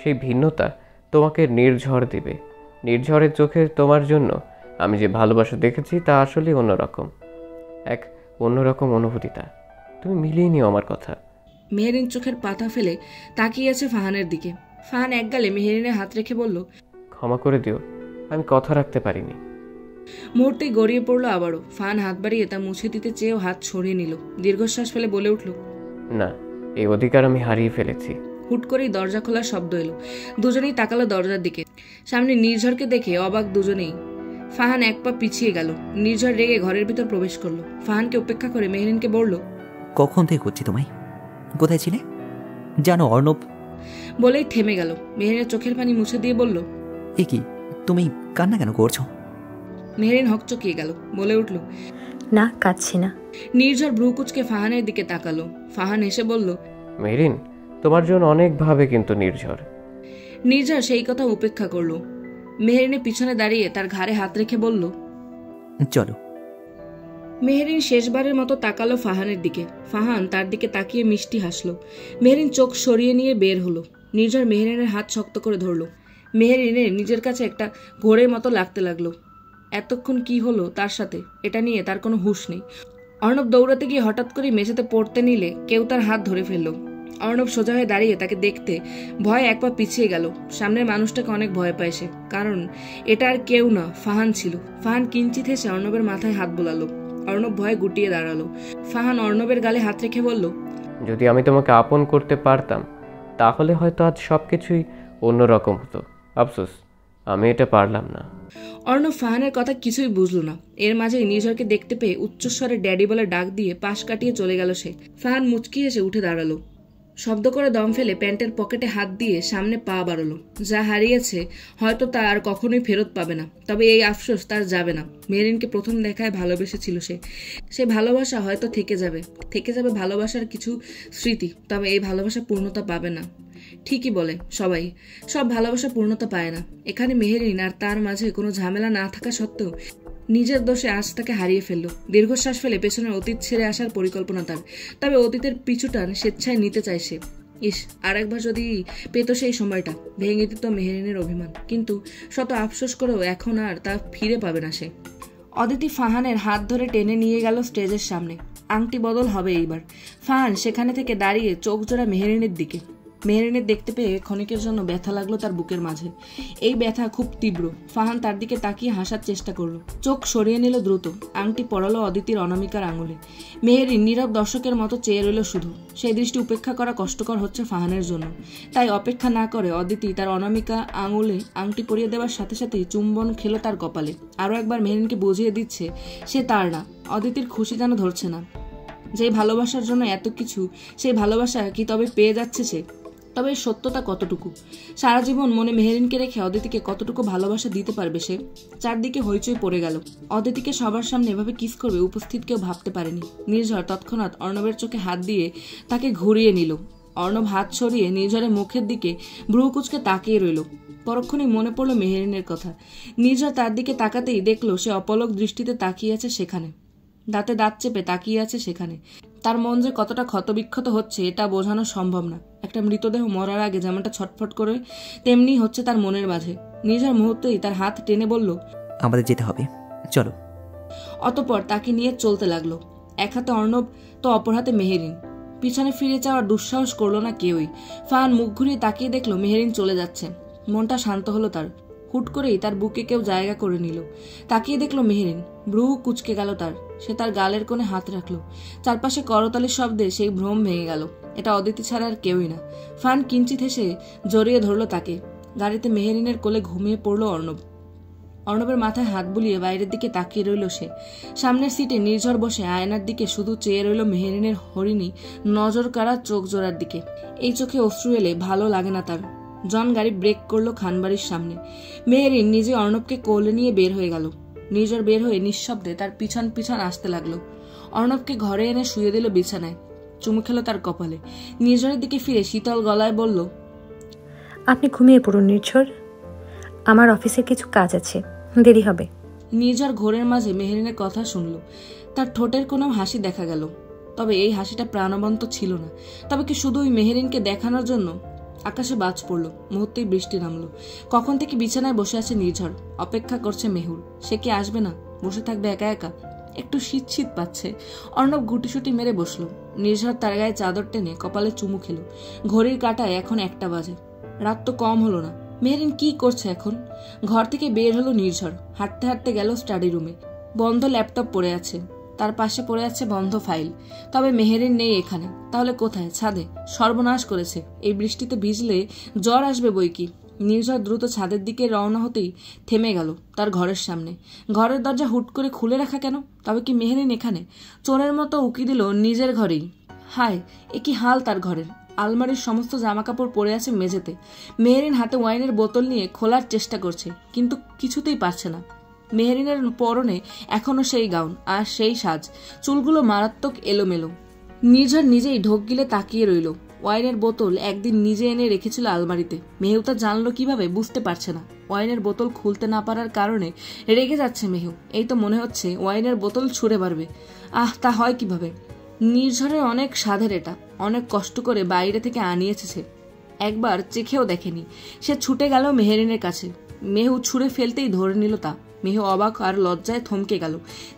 সেই ভিন্নতা তোমাকে নির্ঝর দিবে। নির্ঝরের চোখে তোমার জন্য আমি যে ভালোবাসা দেখেছি তা আসলেই অন্যরকম, এক অন্যরকম অনুভূতি। তা তুমি মিলিয়ে নিও আমার কথা। মেহরিন চোখের পাতা ফেলে তাকিয়ে আছে ফাহানের দিকে। ফাহান এক গালে মেহরিনের হাত রেখে বলল, ক্ষমা করে দিও, আমি কথা রাখতে পারিনি। মুহূর্তেই গড়িয়ে পড়লো আবারও। ফাহান হাত বাড়িয়ে তা মুছে দিতে চেয়েও হাত সরিয়ে নিল। দীর্ঘশ্বাস ফেলে বলে উঠল, না, এই অধিকার আমি হারিয়ে ফেলেছি। হুট করেই দরজা খোলার শব্দ এলো। দুজনেই তাকালো দরজার দিকে। সামনে নির্ঝরকে দেখে অবাক দুজনেই। ফাহান এক পা পিছিয়ে গেল। নির্ঝর রেগে ঘরের ভিতর প্রবেশ করলো। ফাহানকে উপেক্ষা করে মেহরিনকে বলল, কখন থেকে করছি তোমায়? কোথায় ছিলে জানো অর্ণব? বলেই থেমে গেল। মেহরিনের চোখের পানি মুছে দিয়ে বলল, এ কি, তুমি কান্না কেন করছো? মেহরিন হকচকিয়ে গেল। বলে উঠল, না, কাঁদছি না। নির্ঝর ভ্রুকুচকে ফাহানের দিকে তাকালো। ফাহান হেসে বলল, মেহরিন, তোমার জন্য অনেক ভাবে কিন্তু নির্ঝর। নির্ঝর সেই কথা উপেক্ষা করলো। মেহরিনের পিছনে দাঁড়িয়ে তার ঘাড়ে হাত রেখে বলল, চলো। মেহরিন শেষবারের মতো তাকালো ফাহানের দিকে। ফাহান তার দিকে তাকিয়ে মিষ্টি হাসলো। মেহরিন চোখ সরিয়ে নিয়ে বের হলো। নির্ঝর মেহরিনের হাত শক্ত করে ধরলো। মেহরিনের নিজের কাছে একটা ঘোরের মতো লাগতে লাগলো। এতক্ষণ কি হলো তার সাথে, এটা নিয়ে তার কোনো হুঁশ নেই। অর্ণব দৌড়াতে গিয়ে হঠাৎ করে মেঝেতে পড়তে নিলে কেউ তার হাত ধরে ফেললো। অর্ণব সোজা হয়ে দাঁড়িয়ে তাকে দেখতে ভয়ে এক পা পিছিয়ে গেল। সামনের মানুষটাকে অনেক ভয় পায় সে, কারণ এটা আর কেউ না, ফাহান ছিল। ফাহান কিঞ্চিত হেসে অর্ণবের মাথায় হাত বোলালো। অর্ণব ভয়ে গুটিয়ে দাঁড়ালো। ফাহান অর্ণবের গালে হাত রেখে বলল, যদি আমি তোমাকে আপন করতে পারতাম তাহলে হয়তো আজ সব কিছুই অন্যরকম হতো। আফসোস, আমি এটা পারলাম না। অর্ণব ফাহানের কথা কিছুই বুঝলো না। এর মাঝেই নির্ঝরকে দেখতে পেয়ে উচ্চস্বরে ড্যাডি বলে ডাক দিয়ে পাশ কাটিয়ে চলে গেল সে। ফাহান মুচকি এসে উঠে দাঁড়ালো। শব্দ করে দম ফেলে প্যান্টের পকেটে হাত দিয়ে সামনে পা বাড়ালো। যা হারিয়েছে হয়তো তা আর কখনোই ফেরত পাবে না, তবে এই আফসোস তার যাবে না। মেহরিনকে প্রথম দেখায় ভালোবেসেছিল সে ভালোবাসা হয়তো থেকে যাবে ভালোবাসার কিছু স্মৃতি, তবে এই ভালোবাসা পূর্ণতা পাবে না। ঠিকই বলে সবাই, সব ভালোবাসা পূর্ণতা পায় না। এখানে মেহরিন আর তার মাঝে কোনো ঝামেলা না থাকা সত্ত্বেও নিজের দোষে আজ তাকে হারিয়ে ফেলল। দীর্ঘশ্বাস ফেলে পেছনের অতীত ছেড়ে আসার পরিকল্পনা তার, তবে অতীতের পিছুটান স্বেচ্ছায় নিতে চায় সে। ইস, আর একবার যদি পেত সেই সময়টা, ভেঙে দিত মেহেরিনের অভিমান। কিন্তু শত আফসোস করেও এখন আর তা ফিরে পাবে না সে। অদিতি ফাহানের হাত ধরে টেনে নিয়ে গেল স্টেজের সামনে। আংটি বদল হবে এইবার। ফাহান সেখানে থেকে দাঁড়িয়ে চোখ জোড়া মেহেরিনের দিকে। মেহেরিনের দেখতে পেয়ে ক্ষণিকের জন্য ব্যথা লাগলো তার বুকের মাঝে। এই ব্যথা খুব তীব্র। ফাহান তার দিকে তাকিয়ে হাসার চেষ্টা করলো, চোখ সরিয়ে নিল দ্রুত। আংটি পড়ালো অদিতির অনামিকার আঙুলে। মেহেরিন নীরব দর্শকের মতো চেয়ে রইল শুধু। সেই দৃষ্টি উপেক্ষা করা কষ্টকর হচ্ছে ফাহানের জন্য। তাই অপেক্ষা না করে অদিতি তার অনামিকা আঙুলে আংটি পরিয়ে দেওয়ার সাথে সাথেই চুম্বন খেলো তার কপালে। আরও একবার মেহেরিনকে বুঝিয়ে দিচ্ছে সে তার না। অদিতির খুশি যেন ধরছে না। যে ভালোবাসার জন্য এত কিছু, সেই ভালোবাসা কি তবে পেয়ে যাচ্ছে সে? তবে সত্যতা কতটুকু? সারা জীবন মনে মেহেরিনকে রেখে অদিতিকে কতটুকু ভালোবাসা দিতে পারবে সে? চারদিকে হইচই পড়ে গেল। অদিতিকে সবার সামনে এভাবে কিস করবে উপস্থিত কেউ ভাবতে পারেনি। নির্ঝর তৎক্ষণাৎ অর্ণবের চোখে হাত দিয়ে তাকে ঘুরিয়ে নিল। অর্ণব হাত সরিয়ে নির্ঝরের মুখের দিকে ভ্রু কুচকে তাকিয়ে রইল। পরক্ষণেই মনে পড়ল মেহেরিনের কথা। নির্ঝর তার দিকে তাকাতেই দেখল সে অপলক দৃষ্টিতে তাকিয়ে আছে সেখানে, দাঁতে দাঁত চেপে তাকিয়ে আছে সেখানে। তার মন যে কতটা ক্ষতবিক্ষত হচ্ছে এটা বোঝানো সম্ভব না। একটা মৃতদেহ মরার আগে যেমনটা ছটফট করে, তেমনি হচ্ছে তার মনের মাঝে। নিজের মুহূর্তেই তার হাত টেনে বলল, আমাদের যেতে হবে, চলো। অতঃপর তাকে নিয়ে চলতে লাগলো। এক হাতে অর্ণব তো অপর হাতে মেহেরিন। পিছনে ফিরে যাওয়ার দুঃসাহস করলো না কেউই। ফাহান মুখ ঘুরিয়ে তাকিয়ে দেখলো মেহেরিন চলে যাচ্ছে। মনটা শান্ত হলো তার। হুট করেই তার বুকে কেউ জায়গা করে নিল। তাকিয়ে দেখলো মেহেরিন। ভ্রু কুচকে গেল তার। সে তার গালের কোণে হাত রাখলো। চারপাশে করতালির শব্দে সেই ভ্রম ভেঙে গেল। এটা অদিতি ছাড়া আর কেউই না। ফান কিঞ্চিত হেসে জড়িয়ে ধরলো তাকে। গাড়িতে মেহেরিনের কোলে ঘুমিয়ে পড়লো অর্ণব। অর্ণবের মাথায় হাত বুলিয়ে বাইরের দিকে তাকিয়ে রইল সে। সামনের সিটে নির্ঝর বসে আয়নার দিকে শুধু চেয়ে রইল মেহেরিনের হরিণী নজর কাড়া চোখ জোড়ার দিকে। এই চোখে অশ্রু এলে ভালো লাগে না তার। জন গাড়ি ব্রেক করলো খানবাড়ির সামনে। মেহেরিন নিজে অর্ণবকে কোলে নিয়ে বের হয়ে গেল। নির্ঝর বের হয়ে নিঃশব্দে তার পিছন পিছন আসতে লাগলো। অর্ণবকে ঘরে এনে শুয়ে দিল বিছানায়। চুমু খেলো তার কপালে। নির্ঝরের দিকে ফিরে শীতল গলায় বলল, আপনি ঘুমিয়ে পড়ুন নির্ঝর, আমার অফিসের কিছু কাজ আছে, দেরি হবে। নির্ঝর ঘোরের মাঝে মেহেরিনের কথা শুনল। তার ঠোঁটের কোনো হাসি দেখা গেল, তবে এই হাসিটা প্রাণবন্ত ছিল না। তবে কি শুধুই মেহেরিনকে দেখানোর জন্য? আকাশে বাজ পড়ল, মুহূর্তেই বৃষ্টি নামলো। কখন থেকে বিছানায় বসে আছে নির্ঝর, অপেক্ষা করছে মেহুল। সে কি আসবে না? বসে থাকবে একা একা? একটু শীত শীত পাচ্ছে। অর্ণব গুটিসুটি মেরে বসলো। নির্ঝর তার গায়ে চাদর টেনে কপালে চুমু খেলো। ঘড়ির কাঁটায় এখন 1টা বাজে। রাত তো কম হলো না। মেহেরিন কি করছে এখন? ঘর থেকে বের হলো নির্ঝর। হাঁটতে হাঁটতে গেল স্টাডি রুমে। বন্ধ ল্যাপটপ পড়ে আছে, তার পাশে পড়ে আছে বন্ধ ফাইল। তবে মেহেরিন নেই এখানে। তাহলে কোথায়? ছাদে। সর্বনাশ করেছে। এই বৃষ্টিতে ভিজলে জ্বর আসবে বই কি। নির্ঝর দ্রুত ছাদের দিকে রওনা হতেই থেমে গেল তার ঘরের সামনে। ঘরের দরজা হুট করে খুলে রাখা কেন? তবে কি মেহেরিন এখানে? চোরের মতো উকি দিল নিজের ঘরেই। হায়, এ কি হাল তার ঘরের! আলমারির সমস্ত জামাকাপড় পড়ে আছে মেঝেতে। মেহেরিন হাতে ওয়াইনের বোতল নিয়ে খোলার চেষ্টা করছে, কিন্তু কিছুতেই পারছে না। মেহেরিনের পরনে এখনো সেই গাউন আর সেই সাজ, চুলগুলো মারাত্মক এলোমেলো। নির্ঝর নিজেই ঢোক গিলে তাকিয়ে রইল। ওয়াইনের বোতল একদিন নিজে এনে রেখেছিল আলমারিতে। মেহু তা জানলো কিভাবে বুঝতে পারছে না। ওয়াইনের বোতল খুলতে না পারার কারণে রেগে যাচ্ছে মেহু। এই তো মনে হচ্ছে ওয়াইনের বোতল ছুঁড়ে মারবে। তা হয় কিভাবে? নির্ঝরের অনেক সাধের এটা। অনেক কষ্ট করে বাইরে থেকে আনিয়েছে সে। একবার চেখেও দেখেনি। সে ছুটে গেল মেহেরিনের কাছে। মেহু ছুঁড়ে ফেলতেই ধরে নিল তা। মেহু অবাক আর লজ্জায় থমকে গেল।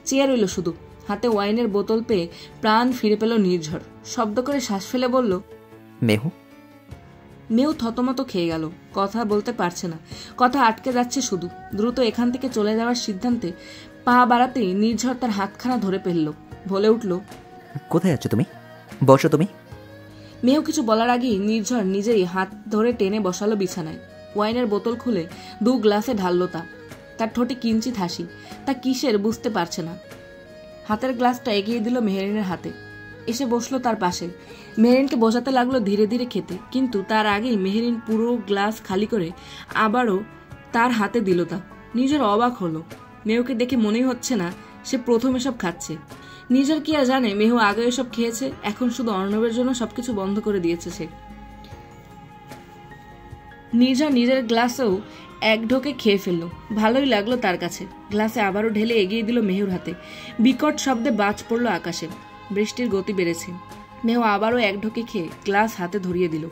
চেয়ে রইল শুধু। হাতে ওয়াইনের বোতল পেয়ে প্রাণ ফিরে পেল নির্ঝর। শব্দ করে শ্বাস ফেলে বলল, মেহু। মেহু থতমত খেয়ে গেল। কথা বলতে পারছে না, কথা আটকে যাচ্ছে শুধু। দ্রুত এখান থেকে চলে যাওয়ার সিদ্ধান্তে পা বাড়াতেই নির্ঝর তার হাতখানা ধরে ফেলল। বলে উঠল, কোথায় যাচ্ছ তুমি? বসো তুমি। মেহু কিছু বলার আগেই নির্ঝর নিজেই হাত ধরে টেনে বসালো বিছানায়। ওয়াইনের বোতল খুলে 2 গ্লাসে ঢালল তা। তার ঠোঁটে কিঞ্চিত হাসি। তা কিসের বুঝতে পারছে না। হাতের গ্লাসটা এগিয়ে দিল মেহেরিনের হাতে। এসে বসলো তার পাশে। মেহেরিনকে বোঝাতে লাগলো ধীরে ধীরে খেতে, কিন্তু তার আগেই মেহেরিন পুরো গ্লাস খালি করে আবারও তার হাতে দিল তা। নিজের অবাক হলো। মেহুকে দেখে মনেই হচ্ছে না সে প্রথম এসব খাচ্ছে। নিজের কি আর জানে মেহু আগে এসব খেয়েছে, এখন শুধু অর্ণবের জন্য সবকিছু বন্ধ করে দিয়েছে সে। নির্ঝর নিজের গ্লাসেও এক ঢোকে খেয়ে ফেললো। ভালোই লাগলো তার কাছে। গ্লাসে আবারও ঢেলে এগিয়ে দিল মেহুর হাতে। বিকট শব্দে বাজ পড়লো আকাশে। বৃষ্টির গতি বেড়েছে। মেহু আবারও এক ঢোকে খেয়ে গ্লাস হাতে ধরিয়ে দিল।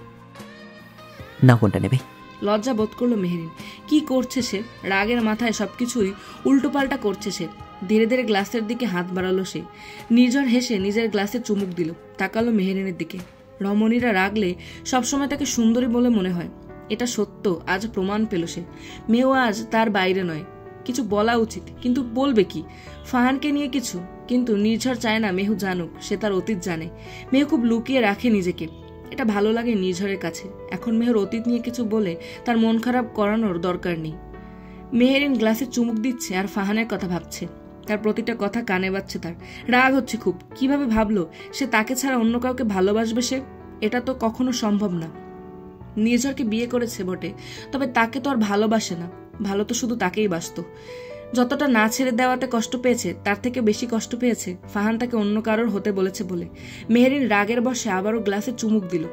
না, কোনটা নেবে? লজ্জা বোধ করলো মেহেরিন। কি করছে সে? রাগের মাথায় সবকিছুই উল্টোপাল্টা করছে সে। ধীরে ধীরে গ্লাসের দিকে হাত বাড়ালো সে। নির্ঝর হেসে নিজের গ্লাসে চুমুক দিল। তাকালো মেহেরিনের দিকে। রমণীরা রাগলে সবসময় তাকে সুন্দরী বলে মনে হয়। এটা সত্য, আজ প্রমাণ পেল সে। মেয়েও আজ তার বাইরে নয়। কিছু বলা উচিত, কিন্তু বলবে কি? ফাহানকে নিয়ে কিছু? কিন্তু নির্ঝর চায় না মেহু জানুক। সে তার অতীত জানে। মেহু খুব লুকিয়ে রাখে নিজেকে। এটা ভালো লাগে নির্ঝরের কাছে। এখন মেহুর অতীত নিয়ে কিছু বলে তার মন খারাপ করানোর দরকার নেই। মেহেরিন গ্লাসে চুমুক দিচ্ছে আর ফাহানের কথা ভাবছে। তার প্রতিটা কথা কানে বাজছে। তার রাগ হচ্ছে খুব। কিভাবে ভাবলো সে তাকে ছাড়া অন্য কাউকে ভালোবাসবে সে? এটা তো কখনো সম্ভব না। নির্ঝরকে বিয়ে করেছে বটে, তবে তাকে তো আর ভালোবাসে না। ভালো তো শুধু তাকেই বাসত। যতটা না ছেড়ে দেওয়াতে কষ্ট পেয়েছে, তার থেকে বেশি কষ্ট পেয়েছে ফাহান তাকে অন্য কারোর হতে বলেছে বলে। মেহেরিন রাগের বশে আবারও গ্লাসে চুমুক দিল।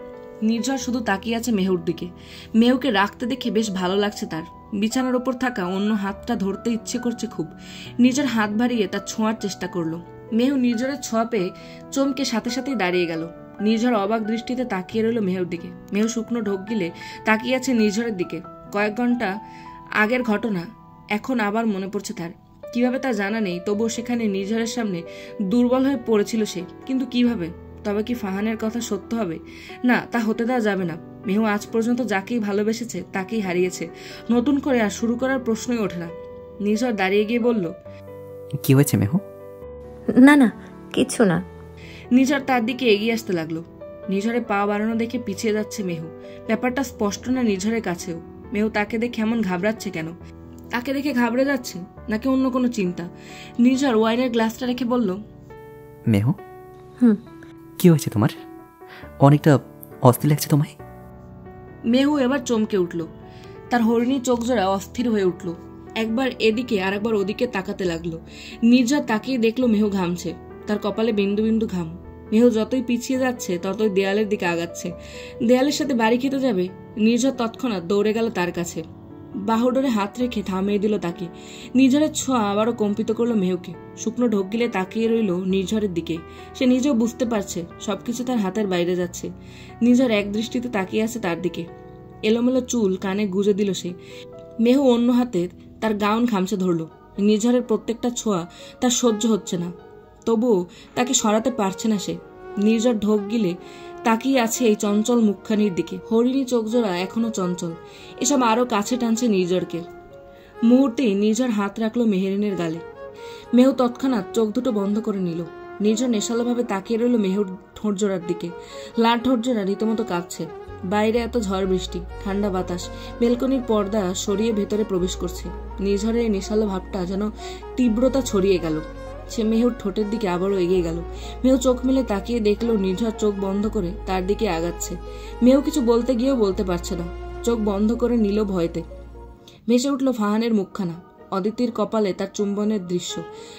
নির্ঝর শুধু তাকিয়ে আছে মেহুর দিকে। মেহুকে রাখতে দেখে বেশ ভালো লাগছে তার। বিছানার ওপর থাকা অন্য হাতটা ধরতে ইচ্ছে করছে খুব। নিজের হাত বাড়িয়ে তার ছোঁয়ার চেষ্টা করলো। মেহু নির্ঝরের ছোঁয়া পেয়ে চমকে সাথে সাথেই দাঁড়িয়ে গেল। নির্ঝর অবাক দৃষ্টিতে তাকিয়ে রইল মেহুর দিকে। মেহু শুকনো ঢোক গিলে তাকিয়ে আছে নির্ঝরের দিকে। কয়েক ঘন্টা আগের ঘটনা এখন আবার মনে পড়ছে তার। কিভাবে তা জানা নেই, তবুও সেখানে নির্ঝরের সামনে দুর্বল হয়ে পড়েছিল সে। কিন্তু কিভাবে? তবে কি ফাহানের কথা সত্য হবে? না, তা হতে দেওয়া যাবে না। মেহু আজ পর্যন্ত যাকেই ভালোবেসেছে তাকেই হারিয়েছে। নতুন করে আর শুরু করার প্রশ্নই ওঠে না। নির্ঝর দাঁড়িয়ে গিয়ে বলল, কি হয়েছে মেহু? না না, কিছু না। নির্ঝর তার দিকে এগিয়ে আসতে লাগলো। নির্ঝরে পা বাড়ানো দেখে পিছিয়ে যাচ্ছে মেহু। ব্যাপারটা স্পষ্ট না নির্ঝরের কাছেও। মেহু তাকে দেখে এমন ঘাবড়াচ্ছে কেন? তাকে দেখে ঘাবড়ে যাচ্ছে নাকি অন্য কোনো চিন্তা? নির্ঝর ওয়াইনের গ্লাসটা রেখে বলল, মেহু, কি হয়েছে তোমার? অনেকটা অস্থির লাগছে তোমায়। মেহু এবার চমকে উঠল। তার হরিণী চোখজোড়া অস্থির হয়ে উঠল। একবার এদিকে আর একবার ওদিকে তাকাতে লাগলো। নির্ঝর তাকিয়ে দেখলো মেহু ঘামছে। তার কপালে বিন্দু বিন্দু ঘাম। মেহু যতই পিছিয়ে যাচ্ছে ততই দেয়ালের দিকে আগাচ্ছে। দেয়ালের সাথে বাড়ি খেতে যাবে। নির্ঝর তৎক্ষণাৎ দৌড়ে গেল তার কাছে। বাহুডোরে হাত রেখে থামিয়ে দিল তাকে। নির্ঝরের ছোঁয়া আবারও কম্পিত করলো মেহুকে। শুকনো ঢোক গিলে তাকিয়ে রইল নির্ঝরের দিকে। সে নিজেও বুঝতে পারছে সবকিছু তার হাতের বাইরে যাচ্ছে। নির্ঝর এক দৃষ্টিতে তাকিয়ে আছে তার দিকে। এলোমেলো চুল কানে গুজে দিল সে। মেহু অন্য হাতে তার গাউন খামচে ধরল। নির্ঝরের প্রত্যেকটা ছোঁয়া তার সহ্য হচ্ছে না, তবুও তাকে সরাতে পারছে না সে। নির্ঝর ঢোক গিলে তাকিয়ে আছে এই চঞ্চল মুখখানির দিকে। হরিণী চোখজোড়া এখনো চঞ্চল। এসব আরো কাছে টানছে নির্ঝরকে। মুহূর্তেই নির্ঝর হাত রাখলো মেহেরিনের গালে। মেহু তৎক্ষণাৎ চোখ দুটো বন্ধ করে নিল। নির্ঝর নেশালোভাবে তাকিয়ে রইল মেহুর ঠোঁটজোড়ার দিকে। লাল ঠোঁটজোড়া রীতিমতো কাঁপছে। বাইরে এত ঝড় বৃষ্টি, ঠান্ডা বাতাস বেলকনির পর্দা সরিয়ে ভেতরে প্রবেশ করছে। নির্ঝরের এই নেশালো ভাবটা যেন তীব্রতা ছড়িয়ে গেল। সে মেহুর ঠোঁটের দিকে আবারও এগিয়ে গেল। মেহু চোখ মেলে তাকিয়ে দেখলো নির্ঝর চোখ বন্ধ করে তার দিকে আগাচ্ছে। মেহু কিছু বলতে গিয়েও বলতে পারছে না। চোখ বন্ধ করে নিল ভয়তে। ভেসে উঠল ফাহানের মুখখানা, অদিতির কপালে তার চুম্বনের দৃশ্য।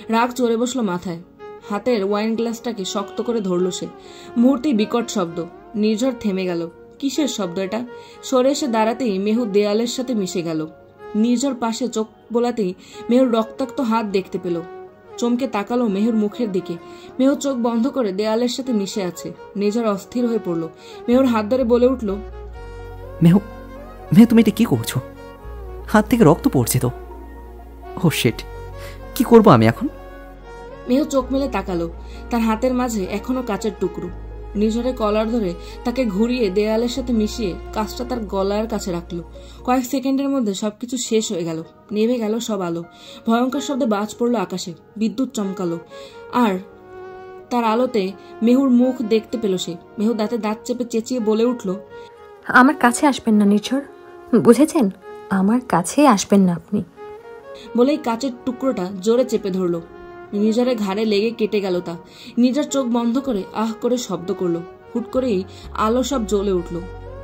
রাগ চড়ে বসলো মাথায়। হাতের ওয়াইন গ্লাসটাকে শক্ত করে ধরল সে। মুহূর্তেই বিকট শব্দ। নির্ঝর থেমে গেল। কিসের শব্দ এটা? সরে এসে দাঁড়াতেই মেহু দেয়ালের সাথে মিশে গেল। নির্ঝর পাশে চোখ বোলাতেই মেহুর রক্তাক্ত হাত দেখতে পেল। চমকে তাকালো মেহুর মুখের দিকে। মেহু চোখ বন্ধ করে দেয়ালের সাথে মিশে আছে। নির্ঝর অস্থির হয়ে পড়ল। মেহুর হাত ধরে বলে উঠল, মেহু, মেহু তুমি এটা কি করছো? হাত থেকে রক্ত পড়ছে তো। ও শিট, কি করবো আমি এখন? মেহু চোখ মেলে তাকালো। তার হাতের মাঝে এখনো কাচের টুকরো। নির্ঝরের কলার ধরে তাকে ঘুরিয়ে দেয়ালের সাথে মিশিয়ে কাজটা তার গলার কাছে রাখলো। কয়েক সেকেন্ডের মধ্যে সবকিছু শেষ হয়ে গেল। নেভে গেল সব আলো। ভয়ঙ্কর শব্দে বাজ পড়লো আকাশে। বিদ্যুৎ চমকালো। আর তার আলোতে মেহুর মুখ দেখতে পেল সে। মেহু দাঁতে দাঁত চেপে চেঁচিয়ে বলে উঠল, আমার কাছে আসবেন না নির্ঝর, বুঝেছেন? আমার কাছে আসবেন না আপনি। বলেই কাচের টুকরোটা জোরে চেপে ধরলো। নির্ঝরের ঘাড়ে লেগে কেটে গেল তা। নির্ঝর চোখ বন্ধ করে আহ করে শব্দ করলো। হুট করেই আলো সব জ্বলে উঠল।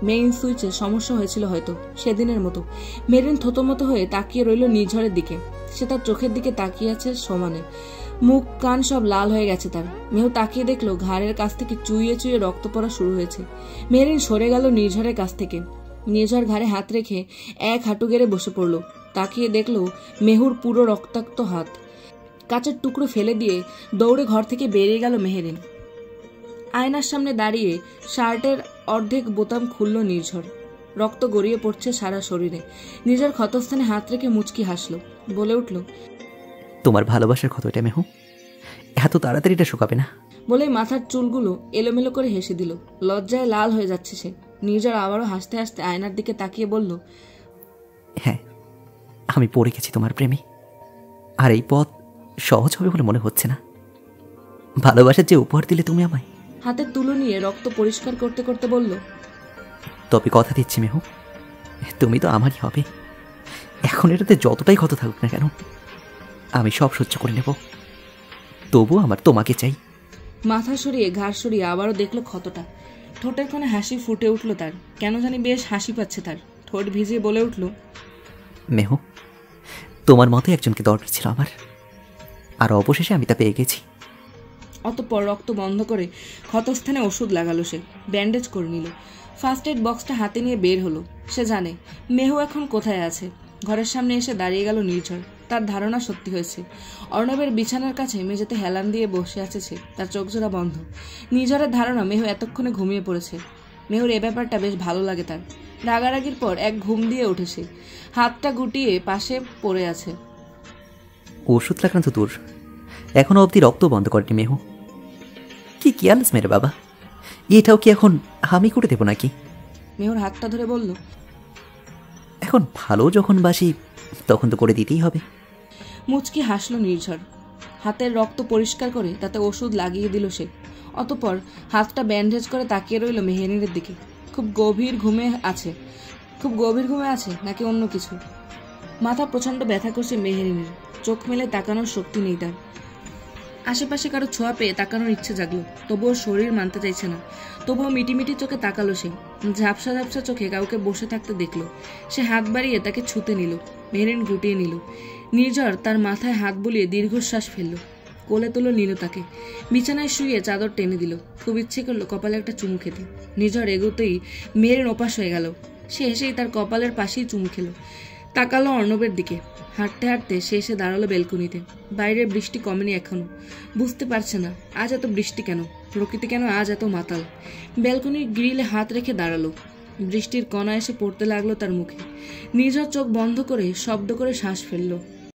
মেইন সুইচে সমস্যা হয়েছিল হয়তো, সেদিনের মতো। মেরিন থতমতো হয়ে তাকিয়ে রইল নির্ঝরের দিকে। সে তার চোখের দিকে তাকিয়ে আছে সমানে। মুখ কান সব লাল হয়ে গেছে তার। মেহু তাকিয়ে দেখলো ঘাড়ের কাছ থেকে চুইয়ে চুইয়ে রক্ত পড়া শুরু হয়েছে। মেরিন সরে গেল নির্ঝরের কাছ থেকে। নির্ঝর ঘাড়ে হাত রেখে এক হাঁটু গেড়ে বসে পড়ল। তাকিয়ে দেখলো মেহুর পুরো রক্তাক্ত হাত। কাচের টুকরো ফেলে দিয়ে দৌড়ে ঘর থেকে বেরিয়ে গেল মেহেরিন। আয়নার সামনে দাঁড়িয়ে শার্টের অর্ধেক বোতাম খুলল নির্ঝর। রক্ত গড়িয়ে পড়ছে সারা শরীরে। নিজের ক্ষতস্থানে হাত রেখে মুচকি হাসলো, বলে উঠল, তোমার ভালোবাসার ক্ষত এটা মেহু, এত তাড়াতাড়ি এটা শুকাবে না। বলেই মাথার চুলগুলো এলোমেলো করে হেসে দিল। লজ্জায় লাল হয়ে যাচ্ছে সে। নির্ঝর আবারও হাসতে হাসতে আয়নার দিকে তাকিয়ে বলল, হ্যাঁ, আমি পড়ে গেছি তোমার প্রেমে, আর এই পথ সহজ হবে বলে মনে হচ্ছে না। ভালোবাসার যে উপহার দিলে তুমি আমায়। হাতের তুলো নিয়ে রক্ত পরিষ্কার করতে করতে বলল, তবে কথা দিচ্ছি মেহু, তুমি তো আমারই হবে। এখন এটাতে যতটাই ক্ষত থাকুক না কেন, আমি সব সহ্য করে নেব। তবু আমার তোমাকে চাই। মাথা সরিয়ে ঘাড় সরিয়ে আবারও দেখলো ক্ষতটা। ঠোঁটের কোণে হাসি ফুটে উঠল তার। কেন জানি বেশ হাসি পাচ্ছে তার। ঠোঁট ভিজিয়ে বলে উঠল, মেহু, তোমার মতো একজনকে দরকার ছিল আমার, আর অবশেষে আমি তা পেয়ে গেছি। অতঃপর রক্ত বন্ধ করে ক্ষতস্থানে ওষুধ লাগালো সে। ব্যান্ডেজ করে নিল। ফার্স্ট এড বক্সটা হাতে নিয়ে বের হলো। সে জানে মেহু এখন কোথায় আছে। ঘরের সামনে এসে দাঁড়িয়ে গেল নির্ঝর। তার ধারণা সত্যি হয়েছে। অর্ণবের বিছানার কাছে মেঝেতে হেলান দিয়ে বসে আছে সে, তার চোখজোড়া বন্ধ। নির্ঝরের ধারণা মেহু এতক্ষণে ঘুমিয়ে পড়েছে। মেহুর এ ব্যাপারটা বেশ ভালো লাগে তার। রাগারাগির পর এক ঘুম দিয়ে উঠেছে। হাতটা গুটিয়ে পাশে পড়ে আছে। ওষুধ লাগানো তো দূর, এখনো অবধি রক্ত বন্ধ করেনি মেহু। কি কেয়ারলেস মেরে বাবা, এটাও কি এখন আমি করে দেবো নাকি? মেহুর হাতটা ধরে বলল, এখন ভালো যখন বাসি তখন তো করে দিতেই হবে। মুচকি হাসল নির্ঝর। হাতের রক্ত পরিষ্কার করে তাতে ওষুধ লাগিয়ে দিল সে। অতঃপর হাতটা ব্যান্ডেজ করে তাকিয়ে রইল মেহেরিনের দিকে। খুব গভীর ঘুমে আছে নাকি অন্য কিছু? মাথা প্রচণ্ড ব্যথা করছে মেহেরিনের। চোখ মেলে তাকানোর শক্তি নেই তার। আশেপাশে কারো ছোঁয়া পেয়ে তাকানোর ইচ্ছে জাগলো, তবুও শরীর মানতে চাইছে না। তবুও মিটিমিটি চোখে তাকালো সে। ঝাপসা ঝাপসা চোখে কাউকে বসে থাকতে দেখলো। সে হাত বাড়িয়ে তাকে ছুতে নিল। মেহেরিন গুটিয়ে নিল। নির্ঝর তার মাথায় হাত বুলিয়ে দীর্ঘশ্বাস ফেলল। কোলে তুলো নিল তাকে। বিছানায় শুয়ে চাদর টেনে দিল। খুব ইচ্ছে করলো কপালে একটা চুমু খেতে। নির্ঝর এগোতেই মেহেরিন ওপাশ হয়ে গেল। সে এসেই তার কপালের পাশেই চুমু খেলো। তাকালো অর্ণবের দিকে। হাঁটতে হাঁটতে সে এসে দাঁড়ালো বেলকনিতে। বাইরের বৃষ্টি কমেনি এখনো। বুঝতে পারছে না আজ এত বৃষ্টি কেন, প্রকৃতি কেন আজ এত মাতাল। ব্যালকনির গ্রিলে হাত রেখে দাঁড়ালো। বৃষ্টির কণা এসে পড়তে লাগলো তার মুখে। নির্ঝর চোখ বন্ধ করে শব্দ করে শ্বাস ফেললো।